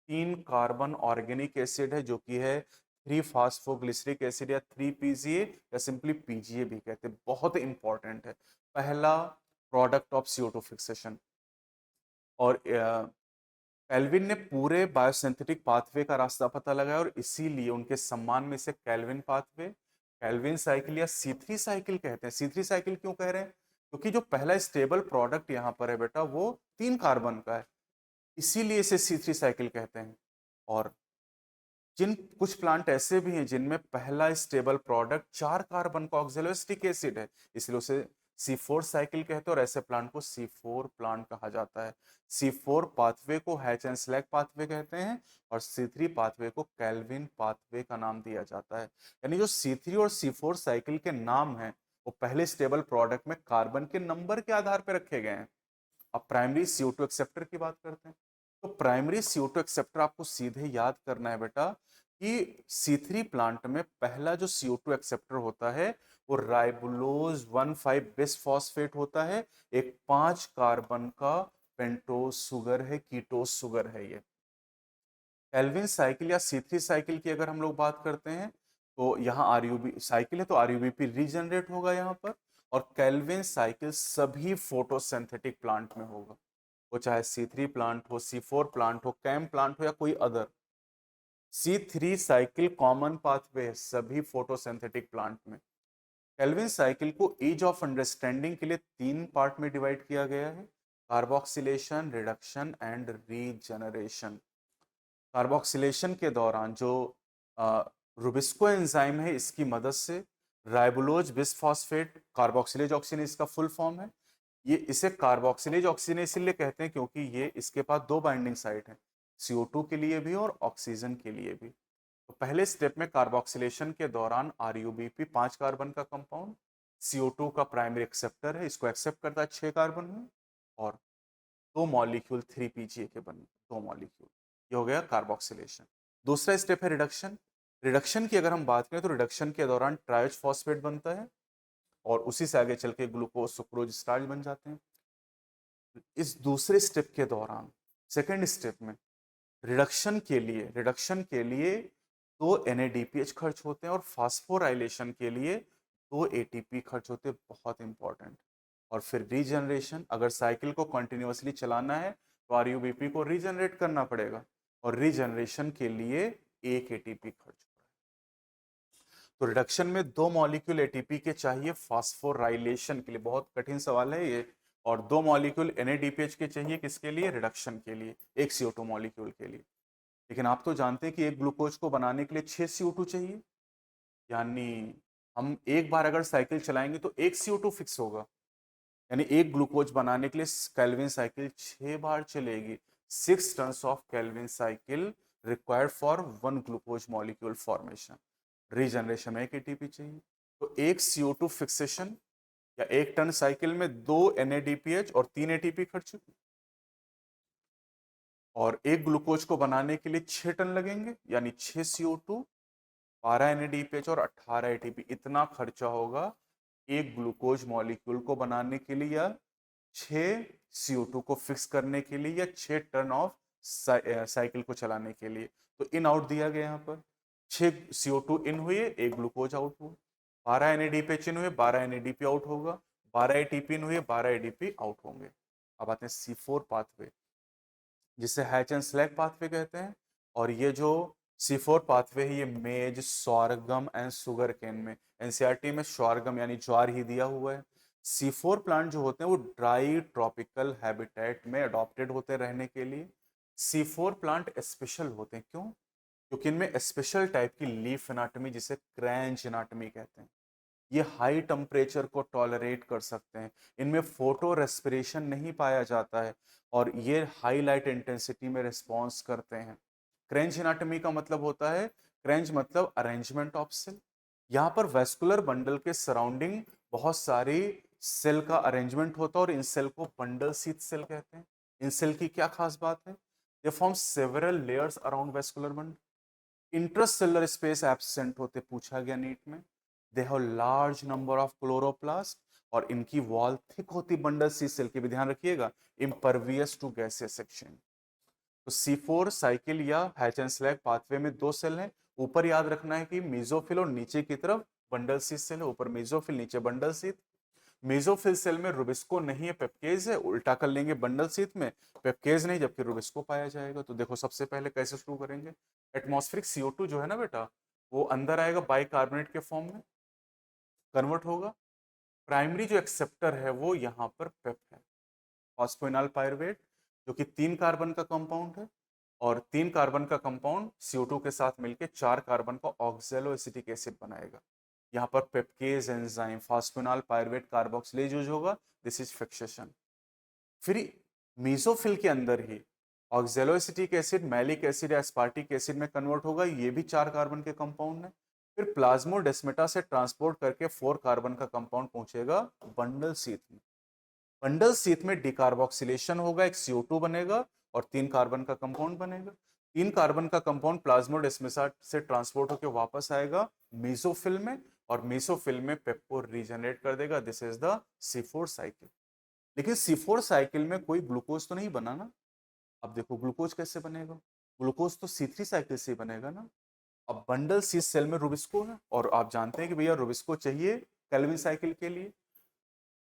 3 कार्बन ऑर्गेनिक एसिड है जो कि है 3 फास्फोग्लिसरिक एसिड या 3 PGA या सिंपली PGA भी कहते हैं, बहुत इंपॉर्टेंट है। पहला प्रोडक्ट ऑफ CO2 फिक्सेशन। और कैल्विन ने पूरे बायोसिंथेटिक पाथवे का रास्ता पता लगाया और इसीलिए उनके सम्मान में इसे कैल्विन पाथवे, कैल्विन साइकिल या C3 साइकिल कहते हैं। C3 साइकिल क्यों कह रहे हैं, क्योंकि जो पहला स्टेबल प्रोडक्ट यहाँ पर है बेटा वो 3 कार्बन का है, इसीलिए इसे C3 साइकिल कहते हैं। और जिन कुछ प्लांट ऐसे भी हैं जिनमें पहला स्टेबल प्रोडक्ट 4 कार्बन का ऑक्सैलोएसिटिक एसिड है, इसलिए उसे C4 साइकिल कहते हैं और ऐसे प्लांट को C4 प्लांट कहा जाता है। C4 पाथवे को हैच एंड स्लैग पाथवे कहते हैं और C3 पाथवे को कैल्विन पाथवे का नाम दिया जाता है। यानी जो C3 और C4 साइकिल के नाम हैं वो पहले स्टेबल प्रोडक्ट में कार्बन के नंबर के आधार पर रखे गए हैं। अब प्राइमरी CO2 एक्सेप्टर की बात करते हैं। तो प्राइमरी CO2 एक्सेप्टर आपको सीधे याद करना है बेटा कि C3 प्लांट में पहला जो CO2 एक्सेप्टर होता है वो राइबोलोज 1,5 बिसफॉस्फेट होता है। एक 5 कार्बन का पेंटोज सुगर है, कीटोज सुगर है ये। केल्विन साइकिल या C3 साइकिल की अगर हम लोग बात करते हैं तो यहाँ RUB साइकिल है तो RUBP रीजनरेट होगा यहाँ पर। और केल्विन साइकिल सभी फोटोसिंथेटिक प्लांट में होगा, वो चाहे C3 प्लांट हो, C4 प्लांट हो, कैम प्लांट हो या कोई other. C3 cycle common pathway है सभी फोटोसिंथेटिक प्लांट में। केल्विन साइकिल को एज ऑफ अंडरस्टैंडिंग के लिए 3 पार्ट में डिवाइड किया गया है, carboxylation, reduction and regeneration. Carboxylation के दौरान जो रुबिस्को एंजाइम है इसकी मदद से राइबोलोज बिसफॉस्फेट कार्बोक्सिलेज ऑक्सीजन इसका फुल फॉर्म है, ये इसे कार्बोक्सिलेज ऑक्सीजन इसलिए कहते हैं क्योंकि ये इसके पास 2 बाइंडिंग साइट हैं, CO2 के लिए भी और ऑक्सीजन के लिए भी। तो पहले स्टेप में कार्बोक्सिलेशन के दौरान RUBP 5 कार्बन का कंपाउंड CO2 का प्राइमरी एक्सेप्टर है, इसको एक्सेप्ट करता है 6 कार्बन में और 2 मॉलिक्यूल 3 PGA के बने, 2 मॉलिक्यूल, ये हो गया कार्बोक्सिलेशन। दूसरा स्टेप है रिडक्शन। रिडक्शन की अगर हम बात करें तो रिडक्शन के दौरान ट्रायोज फॉस्फेट बनता है और उसी से आगे चल के ग्लूकोज सुक्रोज स्टार्च बन जाते हैं। इस दूसरे स्टेप के दौरान सेकेंड स्टेप में रिडक्शन के लिए 2 NADPH खर्च होते हैं और फास्फोराइलेशन के लिए 2 ATP खर्च होते हैं, बहुत इंपॉर्टेंट। और फिर रीजनरेशन, अगर साइकिल को कंटिन्यूअसली चलाना है तो RUBP को रीजनरेट करना पड़ेगा और रीजनरेशन के लिए 1 ATP खर्च हो रहा है। तो रिडक्शन में 2 मॉलिक्यूल ATP के चाहिए फास्फोराइलेशन के लिए, बहुत कठिन सवाल है ये। और 2 मॉलिक्यूल NADPH के चाहिए किसके लिए? रिडक्शन के लिए, एक CO2 मॉलिक्यूल के लिए। लेकिन आप तो जानते हैं कि एक ग्लूकोज को बनाने के लिए 6 CO2 चाहिए, यानी हम एक बार अगर साइकिल चलाएंगे तो एक CO2 फिक्स होगा, यानी एक ग्लूकोज बनाने के लिए केल्विन साइकिल 6 बार चलेगी। 6 tons of Calvin cycle required for 1 glucose molecule formation. Regeneration में 1 ATP चाहिए, तो एक CO2 फिक्सेशन या 1 टन साइकिल में 2 NADPH और 3 ATP खर्च, और एक ग्लूकोज को बनाने के लिए 6 टन लगेंगे, यानी 6 CO2, 12 NADPH और 18 ATP, इतना खर्चा होगा एक ग्लूकोज मॉलिक्यूल को बनाने के लिए या 6 CO2 को फिक्स करने के लिए या 6 टन ऑफ साइकिल को चलाने के लिए। तो इन आउट दिया गया यहाँ पर 6 CO2 इन हुए, एक ग्लूकोज आउट हुआ, 12 NADPH इन हुए, 12 NADP आउट होगा, 12 ATP इन हुए, 12 ADP आउट होंगे। अब आते हैं C4 पाथवे, जिसे हैच एंड स्लैग पाथवे कहते हैं। और ये जो C4 पाथवे है ये मेज, सॉरगम एंड सुगर केन में, एनसीईआरटी में सॉरगम यानी ज्वार ही दिया हुआ है। C4 प्लांट जो होते हैं वो ड्राई ट्रॉपिकल हैबिटेट में अडॉप्टेड होते हैं रहने के लिए। C4 प्लांट स्पेशल होते हैं, क्यों? क्योंकि इनमें स्पेशल टाइप की लीफ एनाटॉमी जिसे क्रैंच एनाटॉमी कहते हैं। ये हाई टेम्परेचर को टॉलरेट कर सकते हैं, इनमें फोटो रेस्पिरेशन नहीं पाया जाता है और ये हाई लाइट इंटेंसिटी में रिस्पॉन्स करते हैं। क्रेंच एनाटॉमी का मतलब होता है, क्रेंच मतलब अरेंजमेंट ऑफ सेल। यहाँ पर वेस्कुलर बंडल के सराउंडिंग बहुत सारी सेल का अरेंजमेंट होता है और इन सेल को बंडल शीथ सेल कहते हैं। इन सेल की क्या खास बात है? They form several layers around vascular bundle. Intracellular space absent होते, पूछा गया नीट में। They have large number of chloroplast और इनकी वॉल थिक होती बंडल सी सेल की भी, ध्यान रखिएगा, इम्परवियस टू गैसियस एक्सचेंज। तो C4 साइकिल या हैच एंड स्लैग पाथवे में 2 सेल हैं। ऊपर याद रखना है कि मेसोफिल और नीचे की तरफ बंडल सी सेल है, ऊपर मेसोफिल नीचे बंडल सी। मेसोफिल सेल में रुबिस्को नहीं है, पेप्केज है, उल्टा कर लेंगे बंडल सीथ में, पेप्केज नहीं जबकि रुबिस्को पाया जाएगा। तो देखो सबसे पहले कैसे शुरू करेंगे, एटमॉस्फेरिक CO2 जो है ना बेटा, वो अंदर आएगा बाइकार्बोनेट के फॉर्म में कन्वर्ट होगा। प्राइमरी जो एक्सेप्टर है वो यहाँ पर पेप है, फॉस्फोइनॉल पायरुवेट, जो कि 3 कार्बन का कंपाउंड है और 3 कार्बन का कंपाउंड CO2 के साथ मिलकर 4 कार्बन का ऑक्सैलो एसिटिक एसिड बनाएगा। यहाँ पर PEPcase enzyme phosphoenol pyruvate carboxylase use होगा, दिस इज फिक्सेशन। फिर मीसोफिल के अंदर ही oxaloacetic acid malic acid aspartic acid में कन्वर्ट होगा, ये भी 4 कार्बन के कंपाउंड है। फिर प्लाज्मोडेस्माटा से ट्रांसपोर्ट करके 4 कार्बन का कंपाउंड पहुंचेगा बंडल शीथ में। बंडल शीथ में डिकार्बोक्सिलेशन होगा, एक CO2 बनेगा और 3 कार्बन का कंपाउंड बनेगा। 3 कार्बन का कंपाउंड प्लाज्मोडेस्माटा से ट्रांसपोर्ट होकर वापस आएगा मेसोफिल में और मेसोफिल में पेप को रीजनरेट कर देगा, this is the C4 cycle. लेकिन C4 साइकिल में कोई ग्लूकोज तो नहीं बना ना। अब देखो ग्लूकोज कैसे बनेगा, ग्लूकोज तो C3 साइकिल से ही बनेगा ना। अब बंडल सी सेल में रुबिस्को है और आप जानते हैं कि भैया रुबिस्को चाहिए केल्विन साइकिल के लिए।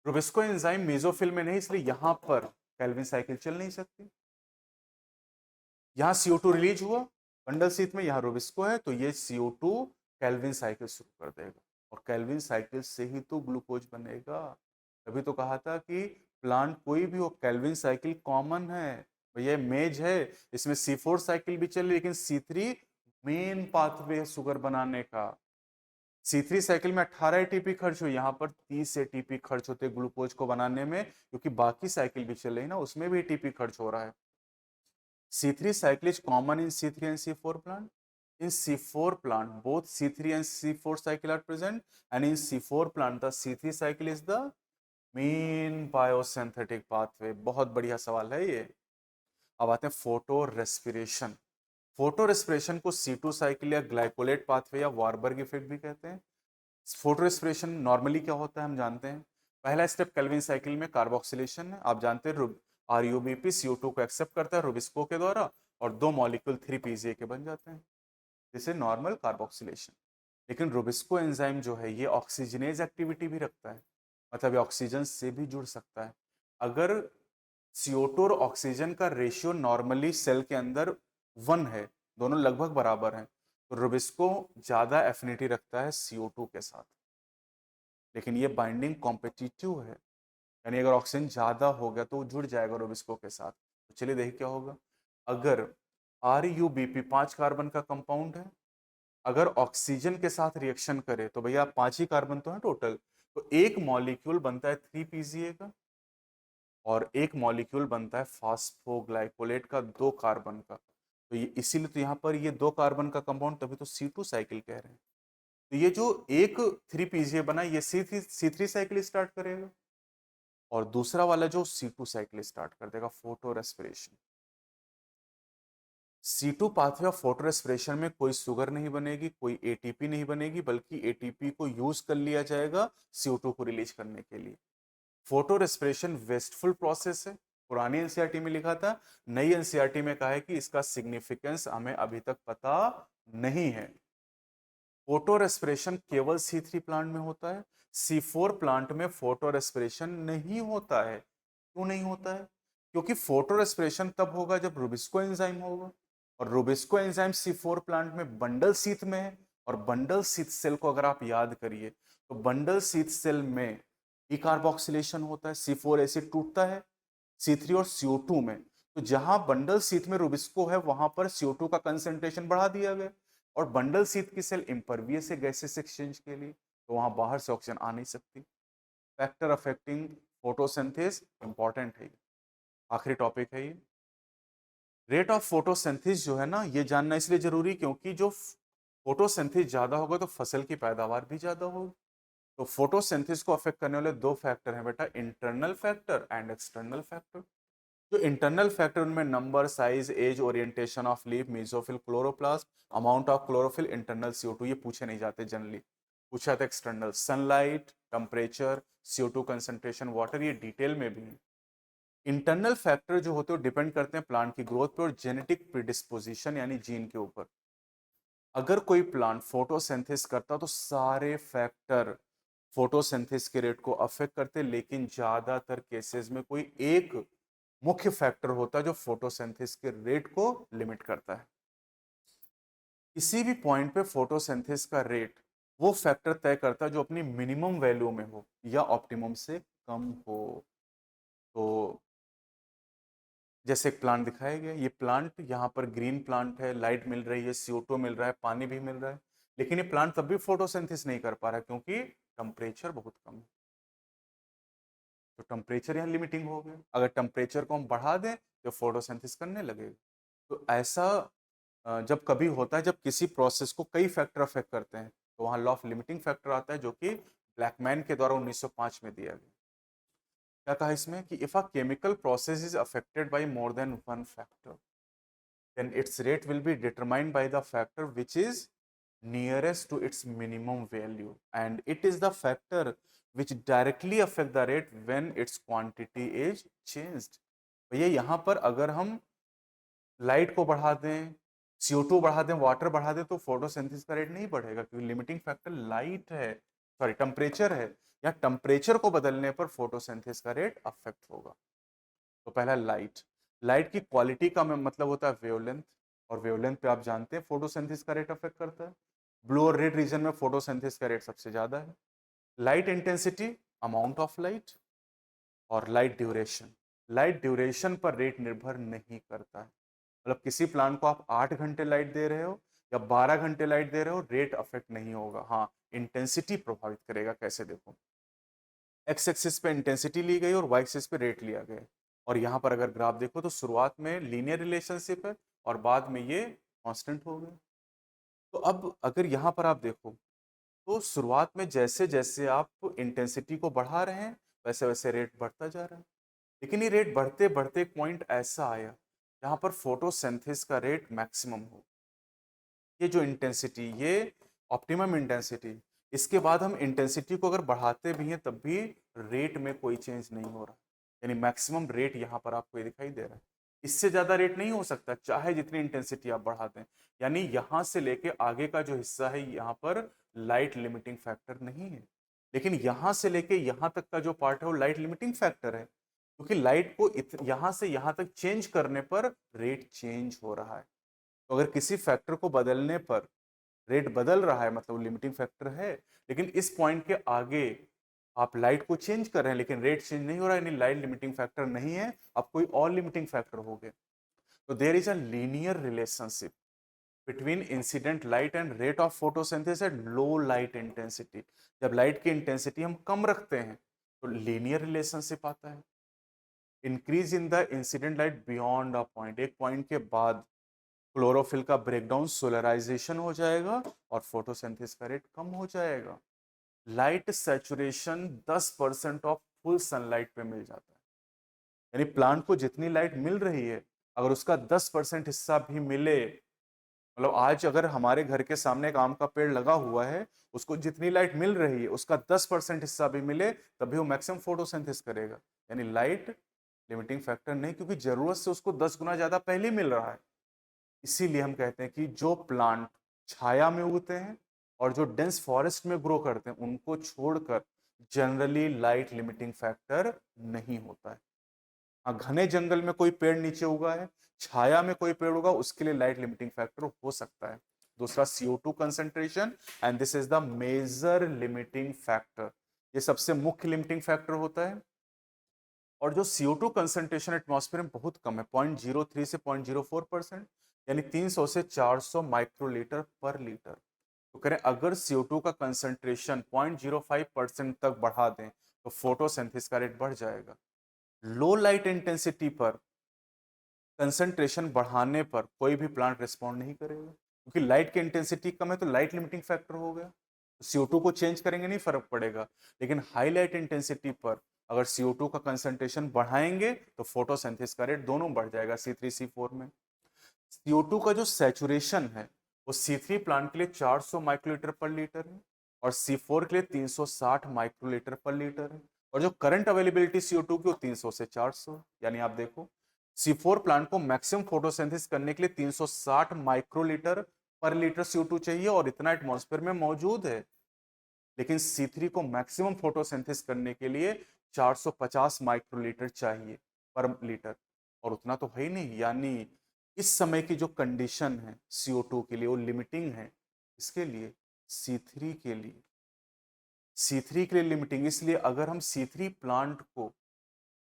रुबिस्को एंजाइम मेसोफिल में नहीं, इसलिए यहां पर केल्विन साइकिल चल नहीं सकती। यहाँ CO2 रिलीज हुआ बंडल सीथ में, यहाँ रुबिस्को है, तो ये CO2 केल्विन साइकिल शुरू कर देगा और केल्विन साइकिल से ही तो ग्लूकोज बनेगा। तभी तो कहा था कि प्लांट कोई भी हो केल्विन साइकिल कॉमन है। भैया मेज है, इसमें C4 साइकिल भी चले लेकिन C3 मेन पाथवे है शुगर बनाने का। C3 साइकिल में 18 ATP खर्च हुई, यहाँ पर 30 ATP खर्च होते ग्लूकोज को बनाने में, क्योंकि बाकी साइकिल भी चल रही ना, उसमें भी ATP खर्च हो रहा है। C3 cycle is common in C3 and C4 plant. In C4 plant, both C3 and C4 cycle are present, and in C4 plant, the C3 cycle is the main biosynthetic pathway. बहुत बढ़िया सवाल है ये। अब आते हैं photo respiration. Photo respiration को C2 cycle या ग्लाइकोलेट पाथवे या वारबर्ग इफेक्ट भी कहते हैं। फोटो रेस्पिरेशन नॉर्मली क्या होता है हम जानते हैं। पहला स्टेप केल्विन साइकिल में कार्बोक्सिलेशन है। आप जानते हैं RUBP CO2 को एक्सेप्ट करता है रुबिस्को के द्वारा और दो मॉलिक्यूल 3 PGA के बन जाते हैं, जिसे नॉर्मल कार्बोक्सिलेशन। लेकिन रुबिस्को एंजाइम जो है ये ऑक्सीजनेज एक्टिविटी भी रखता है, मतलब ये ऑक्सीजन से भी जुड़ सकता है। अगर CO2 और ऑक्सीजन का रेशियो नॉर्मली सेल के अंदर 1 है, दोनों लगभग बराबर हैं, तो रुबिस्को ज्यादा एफिनिटी रखता है CO2 के साथ। लेकिन ये बाइंडिंग कॉम्पिटिटिव है, यानी अगर ऑक्सीजन ज्यादा हो गया तो वो जुड़ जाएगा रुबिस्को के साथ। तो चलिए देखिए क्या होगा। अगर RUBP 5 कार्बन का कंपाउंड है, अगर ऑक्सीजन के साथ रिएक्शन करे तो भैया 5 ही कार्बन तो है टोटल, तो एक मॉलिक्यूल बनता है 3 PGA का और एक मॉलिक्यूल बनता है फास्फोग्लाइकोलेट का 2 कार्बन का। तो ये इसीलिए तो यहाँ पर ये 2 कार्बन का कंपाउंड, तभी तो C2 साइकिल कह रहे हैं। तो ये जो एक 3 PGA बना ये C3 साइकिल स्टार्ट करेगा और दूसरा वाला जो C2 साइकिल स्टार्ट कर देगा photo respiration. C2 pathway of photo respiration में कोई शुगर नहीं बनेगी, कोई ATP नहीं बनेगी, बल्कि ATP को यूज कर लिया जाएगा CO2 को रिलीज करने के लिए। फोटो रेस्पिरेशन वेस्टफुल प्रोसेस है, पुरानी एनसीईआरटी में लिखा था, नई एनसीईआरटी में कहा है कि इसका सिग्निफिकेंस हमें अभी तक पता नहीं है। फोटो रेस्पिरेशन केवल C3 प्लांट में होता है, C4 प्लांट में फोटो रेस्पिरेशन नहीं होता है। क्यों नहीं होता है? क्योंकि फोटो रेस्पिरेशन तब होगा जब रुबिस्को एंजाइम होगा, और रुबिस्को एंजाइम C4 प्लांट में बंडल शीथ में है। और बंडल शीथ सेल को अगर आप याद करिए तो बंडल शीथ सेल में डिकार्बोक्सिलेशन होता है, C4 एसिड टूटता है C3 और CO2 में। तो जहां बंडल शीथ में रुबिस्को है वहां पर CO2 का कंसेंट्रेशन बढ़ा दिया गया, और बंडल शीथ की सेल इंपरवियस है गैसेस एक्सचेंज के लिए, तो वहां बाहर से ऑक्सीजन आ नहीं सकती। फैक्टर अफेक्टिंग फोटोसिंथेसिस इंपॉर्टेंट है। आखिरी टॉपिक है ये। रेट ऑफ फोटोसिंथेसिस जो है ना, ये जानना इसलिए जरूरी क्योंकि जो फोटोसिंथेसिस ज्यादा होगा तो फसल की पैदावार भी ज्यादा होगी। तो फोटोसिंथेसिस को अफेक्ट करने वाले दो फैक्टर हैं बेटा, internal factor and external factor. जो इंटरनल फैक्टर उनमें number, size, age, orientation of leaf, mesophyll, chloroplast, amount of chlorophyll, internal CO2, ये पूछे नहीं जाते जनरली। पूछा जाता है external, sunlight, temperature, CO2 concentration, water, ये डिटेल में भी है। इंटरनल फैक्टर जो होते हैं डिपेंड करते हैं प्लांट की ग्रोथ पे और जेनेटिक प्रीडिस्पोजिशन यानी जीन के ऊपर। अगर कोई प्लांट फोटोसिंथेसिस करता तो सारे फैक्टर फोटोसिंथेसिस के रेट को अफेक्ट करते, लेकिन ज्यादातर केसेस में कोई एक मुख्य फैक्टर होता है जो फोटोसिंथेसिस के रेट को लिमिट करता है। किसी भी पॉइंट पे फोटोसिंथेसिस का रेट वो फैक्टर तय करता है जो अपनी मिनिमम वैल्यू में हो या ऑप्टिमम से कम हो। तो जैसे एक प्लांट दिखाया गया, ये प्लांट यहाँ पर ग्रीन प्लांट है, लाइट मिल रही है, CO2 मिल रहा है, पानी भी मिल रहा है, लेकिन ये प्लांट तब भी फोटोसिंथेसिस नहीं कर पा रहा क्योंकि टेम्परेचर बहुत कम है। तो टेम्परेचर यहाँ लिमिटिंग हो गया। अगर टेम्परेचर को हम बढ़ा दें तो फोटोसिंथेसिस करने लगेगा। तो ऐसा जब कभी होता है जब किसी प्रोसेस को कई फैक्टर अफेक्ट करते हैं, तो वहां लॉ ऑफ लिमिटिंग फैक्टर आता है, जो कि ब्लैकमैन के द्वारा 1905 में दिया गया। क्या कहा इसमें कि if a chemical process is affected by more than one factor, then its rate will be determined by the factor which is nearest to its minimum value, and it is the factor which directly affect the rate when its quantity is changed। भैया यहाँ पर अगर हम light को बढ़ा दें, CO2 बढ़ा दें, वाटर बढ़ा दें, तो फोटोसिंथेसिस का रेट नहीं बढ़ेगा क्योंकि लिमिटिंग फैक्टर लाइट है, सॉरी टेम्परेचर है। या टेम्परेचर को बदलने पर फोटोसिंथेसिस का रेट अफेक्ट होगा। तो पहला लाइट, लाइट की क्वालिटी का मतलब होता है वेवलेंथ, और वेवलेंथ पे आप जानते हैं फोटोसिंथेसिस का रेट अफेक्ट करता है। ब्लू और रेड रीजन में फोटोसिंथेसिस का रेट सबसे ज्यादा है। Light intensity, amount of light, और लाइट ड्यूरेशन। लाइट ड्यूरेशन पर रेट निर्भर नहीं करता है, मतलब किसी प्लांट को आप 8 घंटे लाइट दे रहे हो या 12 घंटे लाइट दे रहे हो, रेट अफेक्ट नहीं होगा। हाँ, इंटेंसिटी प्रभावित करेगा। कैसे देखो, एक्स एक्सिस पे इंटेंसिटी ली गई और वाई एक्सिस पे रेट लिया गया, और यहाँ पर अगर ग्राफ देखो तो शुरुआत में लीनियर रिलेशनशिप है और बाद में ये कांस्टेंट हो गया। तो अब अगर यहाँ पर आप देखो तो शुरुआत में जैसे जैसे आप इंटेंसिटी को बढ़ा रहे हैं वैसे वैसे रेट बढ़ता जा रहा है, लेकिन ये रेट बढ़ते बढ़ते एक पॉइंट ऐसा आया यहाँ पर फोटोसिंथेसिस का रेट मैक्सिमम हो। ये जो इंटेंसिटी, ये ऑप्टिमम इंटेंसिटी, इसके बाद हम इंटेंसिटी को अगर बढ़ाते भी हैं तब भी रेट में कोई चेंज नहीं हो रहा, यानी मैक्सिमम रेट यहाँ पर आपको ये दिखाई दे रहा है। इससे ज्यादा रेट नहीं हो सकता चाहे जितनी इंटेंसिटी आप बढ़ा दें। यानी यहां से लेके आगे का जो हिस्सा है यहाँ पर लाइट लिमिटिंग फैक्टर नहीं है, लेकिन यहां से लेके यहां तक का जो पार्ट है वो लाइट लिमिटिंग फैक्टर है, क्योंकि लाइट को यहां से यहां तक चेंज करने पर रेट चेंज हो रहा है। तो अगर किसी फैक्टर को बदलने पर रेट बदल रहा है मतलब लिमिटिंग फैक्टर है, लेकिन इस पॉइंट के आगे आप लाइट को चेंज कर रहे हैं लेकिन रेट चेंज नहीं हो रहा है, यानी लाइट लिमिटिंग फैक्टर नहीं है, अब कोई और लिमिटिंग फैक्टर हो गए। तो there is a linear relationship between incident light and rate of photosynthesis at low light intensity. जब लाइट की इंटेंसिटी हम कम रखते हैं तो लीनियर रिलेशनशिप आता है। Increase in the incident light beyond a point, एक पॉइंट के बाद क्लोरोफिल का ब्रेकडाउन, सोलराइजेशन हो जाएगा और फोटोसिंथेसिस का रेट कम हो जाएगा। Light saturation 10% of full sunlight पे मिल जाता है, यानी प्लांट को जितनी लाइट मिल रही है अगर उसका 10% हिस्सा भी मिले, मतलब आज अगर हमारे घर के सामने एक आम का पेड़ लगा हुआ है, उसको जितनी लाइट मिल रही है उसका 10% हिस्सा भी मिले तभी वो मैक्सिमम फोटोसिंथेसिस करेगा, यानी लाइट लिमिटिंग फैक्टर नहीं, क्योंकि जरूरत से उसको 10 गुना ज्यादा पहले मिल रहा है। इसीलिए हम कहते हैं कि जो प्लांट छाया में उगते हैं और जो डेंस फॉरेस्ट में ग्रो करते हैं उनको छोड़कर जनरली लाइट लिमिटिंग फैक्टर नहीं होता है। हाँ, घने जंगल में कोई पेड़ नीचे उगा है, छाया में कोई पेड़ उगा, उसके लिए लाइट लिमिटिंग फैक्टर हो सकता है। दूसरा CO2 concentration, and this is the major limiting factor, ये सबसे मुख्य लिमिटिंग फैक्टर होता है। और जो CO2 कंसंट्रेशन एटमॉस्फेयर में बहुत कम है, 0.03 से 0.04%, यानी 300 से 400 माइक्रोलीटर पर लीटर। तो करें अगर CO2 का कंसंट्रेशन 0.05% तक बढ़ा दें तो फोटोसिंथेसिस का रेट बढ़ जाएगा। लो लाइट इंटेंसिटी पर कंसंट्रेशन बढ़ाने पर कोई भी प्लांट रिस्पॉन्ड नहीं करेगा, क्योंकि लाइट की इंटेंसिटी कम है तो लाइट लिमिटिंग फैक्टर हो गया, तो CO2 को चेंज करेंगे नहीं फर्क पड़ेगा। लेकिन हाई लाइट इंटेंसिटी पर अगर CO2 का कंसंट्रेशन बढ़ाएंगे तो फोटोसिंथेसिस का रेट दोनों बढ़ जाएगा C3 C4 में। CO2 का जो सैचुरेशन है वो C3 प्लांट के लिए 400 माइक्रोलीटर पर लीटर है और C4 के लिए 360 माइक्रोलीटर पर लीटर है, और जो करंट अवेलेबिलिटी CO2 की वो 300 से 400, यानी आप देखो C4 प्लांट को मैक्सिमम फोटोसिंथेसिस करने के लिए 360 माइक्रोलीटर पर लीटर CO2 चाहिए और इतना एटमॉस्फेयर में मौजूद है, लेकिन C3 को मैक्सिमम फोटोसिंथेसिस करने के लिए 450 माइक्रोलीटर चाहिए पर लीटर, और उतना तो है ही नहीं, यानी इस समय की जो कंडीशन है CO2 के लिए वो लिमिटिंग है। इसके लिए C3 के लिए C3 के लिए लिमिटिंग, इसलिए अगर हम C3 प्लांट को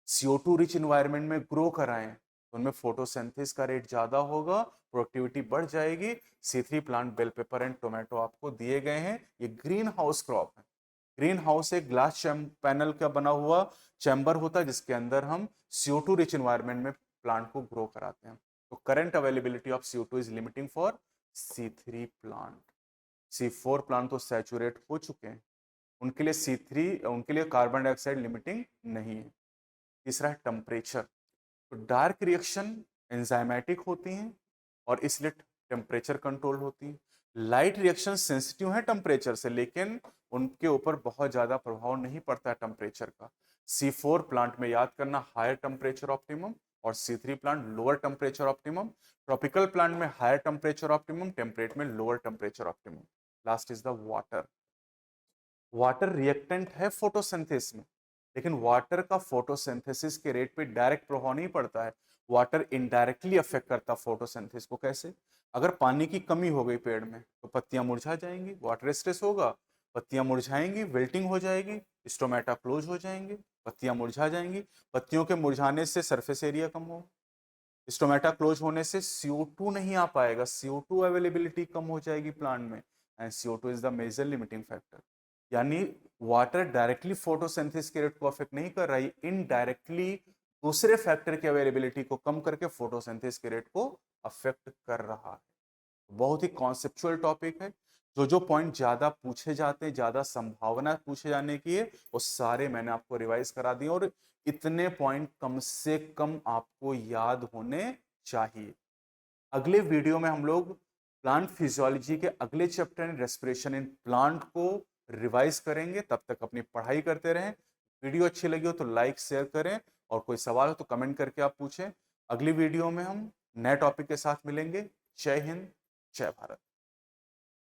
CO2 रिच इन्वायरमेंट में ग्रो कराएं तो उनमें फोटोसिंथेसिस का रेट ज्यादा होगा, प्रोडक्टिविटी बढ़ जाएगी। C3 plant bell pepper and tomato आपको दिए गए हैं, ये ग्रीन हाउस क्रॉप है। ग्रीन हाउस एक ग्लास पैनल का बना हुआ चैम्बर होता है जिसके अंदर हम CO2 रिच इन्वायरमेंट में प्लांट को ग्रो कराते हैं। तो current availability of CO2 is limiting for C3 plant. C4 plant तो सैचुरेट हो चुके हैं, उनके लिए C3, उनके लिए कार्बन डाइऑक्साइड लिमिटिंग नहीं है। तीसरा है टेम्परेचर। तो डार्क रिएक्शन एंजाइमेटिक होती हैं और इसलिए टेम्परेचर कंट्रोल होती है। लाइट रिएक्शन सेंसिटिव है टेम्परेचर से, लेकिन उनके ऊपर बहुत ज्यादा प्रभाव नहीं पड़ता है टेम्परेचर का। C4 प्लांट में याद करना हायर टेम्परेचर ऑप्टिमम और C3 plant lower temperature optimum. Tropical plant में हायर टेम्परेचर ऑप्टिमम, टेम्परेट में lower temperature optimum. Last is the water. Water reactant है फोटोसिंथेसिस में, लेकिन वाटर का फोटोसिंथेसिस के रेट पे डायरेक्ट प्रभाव नहीं पड़ता है, वाटर इनडायरेक्टली अफेक्ट करता फोटोसिंथेसिस को। कैसे? अगर पानी की कमी हो गई पेड़ में तो पत्तियां मुरझा जाएंगी, वाटर स्ट्रेस होगा, पत्तियां मुरझाएंगी, विल्टिंग हो जाएगी, स्टोमेटा क्लोज हो जाएंगे, पत्तियां मुरझा जाएंगी। पत्तियों के मुरझाने से सरफेस एरिया कम होगा, स्टोमेटा क्लोज होने से CO2 नहीं आ पाएगा, CO2 अवेलेबिलिटी कम हो जाएगी प्लांट में, and CO2 is the major limiting factor. यानी वाटर डायरेक्टली फोटोसिंथेसिस के रेट को अफेक्ट नहीं कर रहा है, इनडायरेक्टली दूसरे फैक्टर की अवेलेबिलिटी को कम करके फोटोसिंथेसिस के रेट को अफेक्ट कर रहा है। बहुत ही कॉन्सेप्चुअल टॉपिक है। जो जो पॉइंट ज्यादा पूछे जाते हैं, ज्यादा संभावना पूछे जाने की है, वो सारे मैंने आपको रिवाइज करा दिए, और इतने पॉइंट कम से कम आपको याद होने चाहिए। अगले वीडियो में हम लोग प्लांट फिजियोलॉजी के अगले चैप्टर रेस्पिरेशन इन प्लांट को रिवाइज करेंगे। तब तक अपनी पढ़ाई करते रहें। वीडियो अच्छी लगी हो तो लाइक शेयर करें, और कोई सवाल हो तो कमेंट करके आप पूछें। अगली वीडियो में हम नए टॉपिक के साथ मिलेंगे। जय हिंद, जय भारत।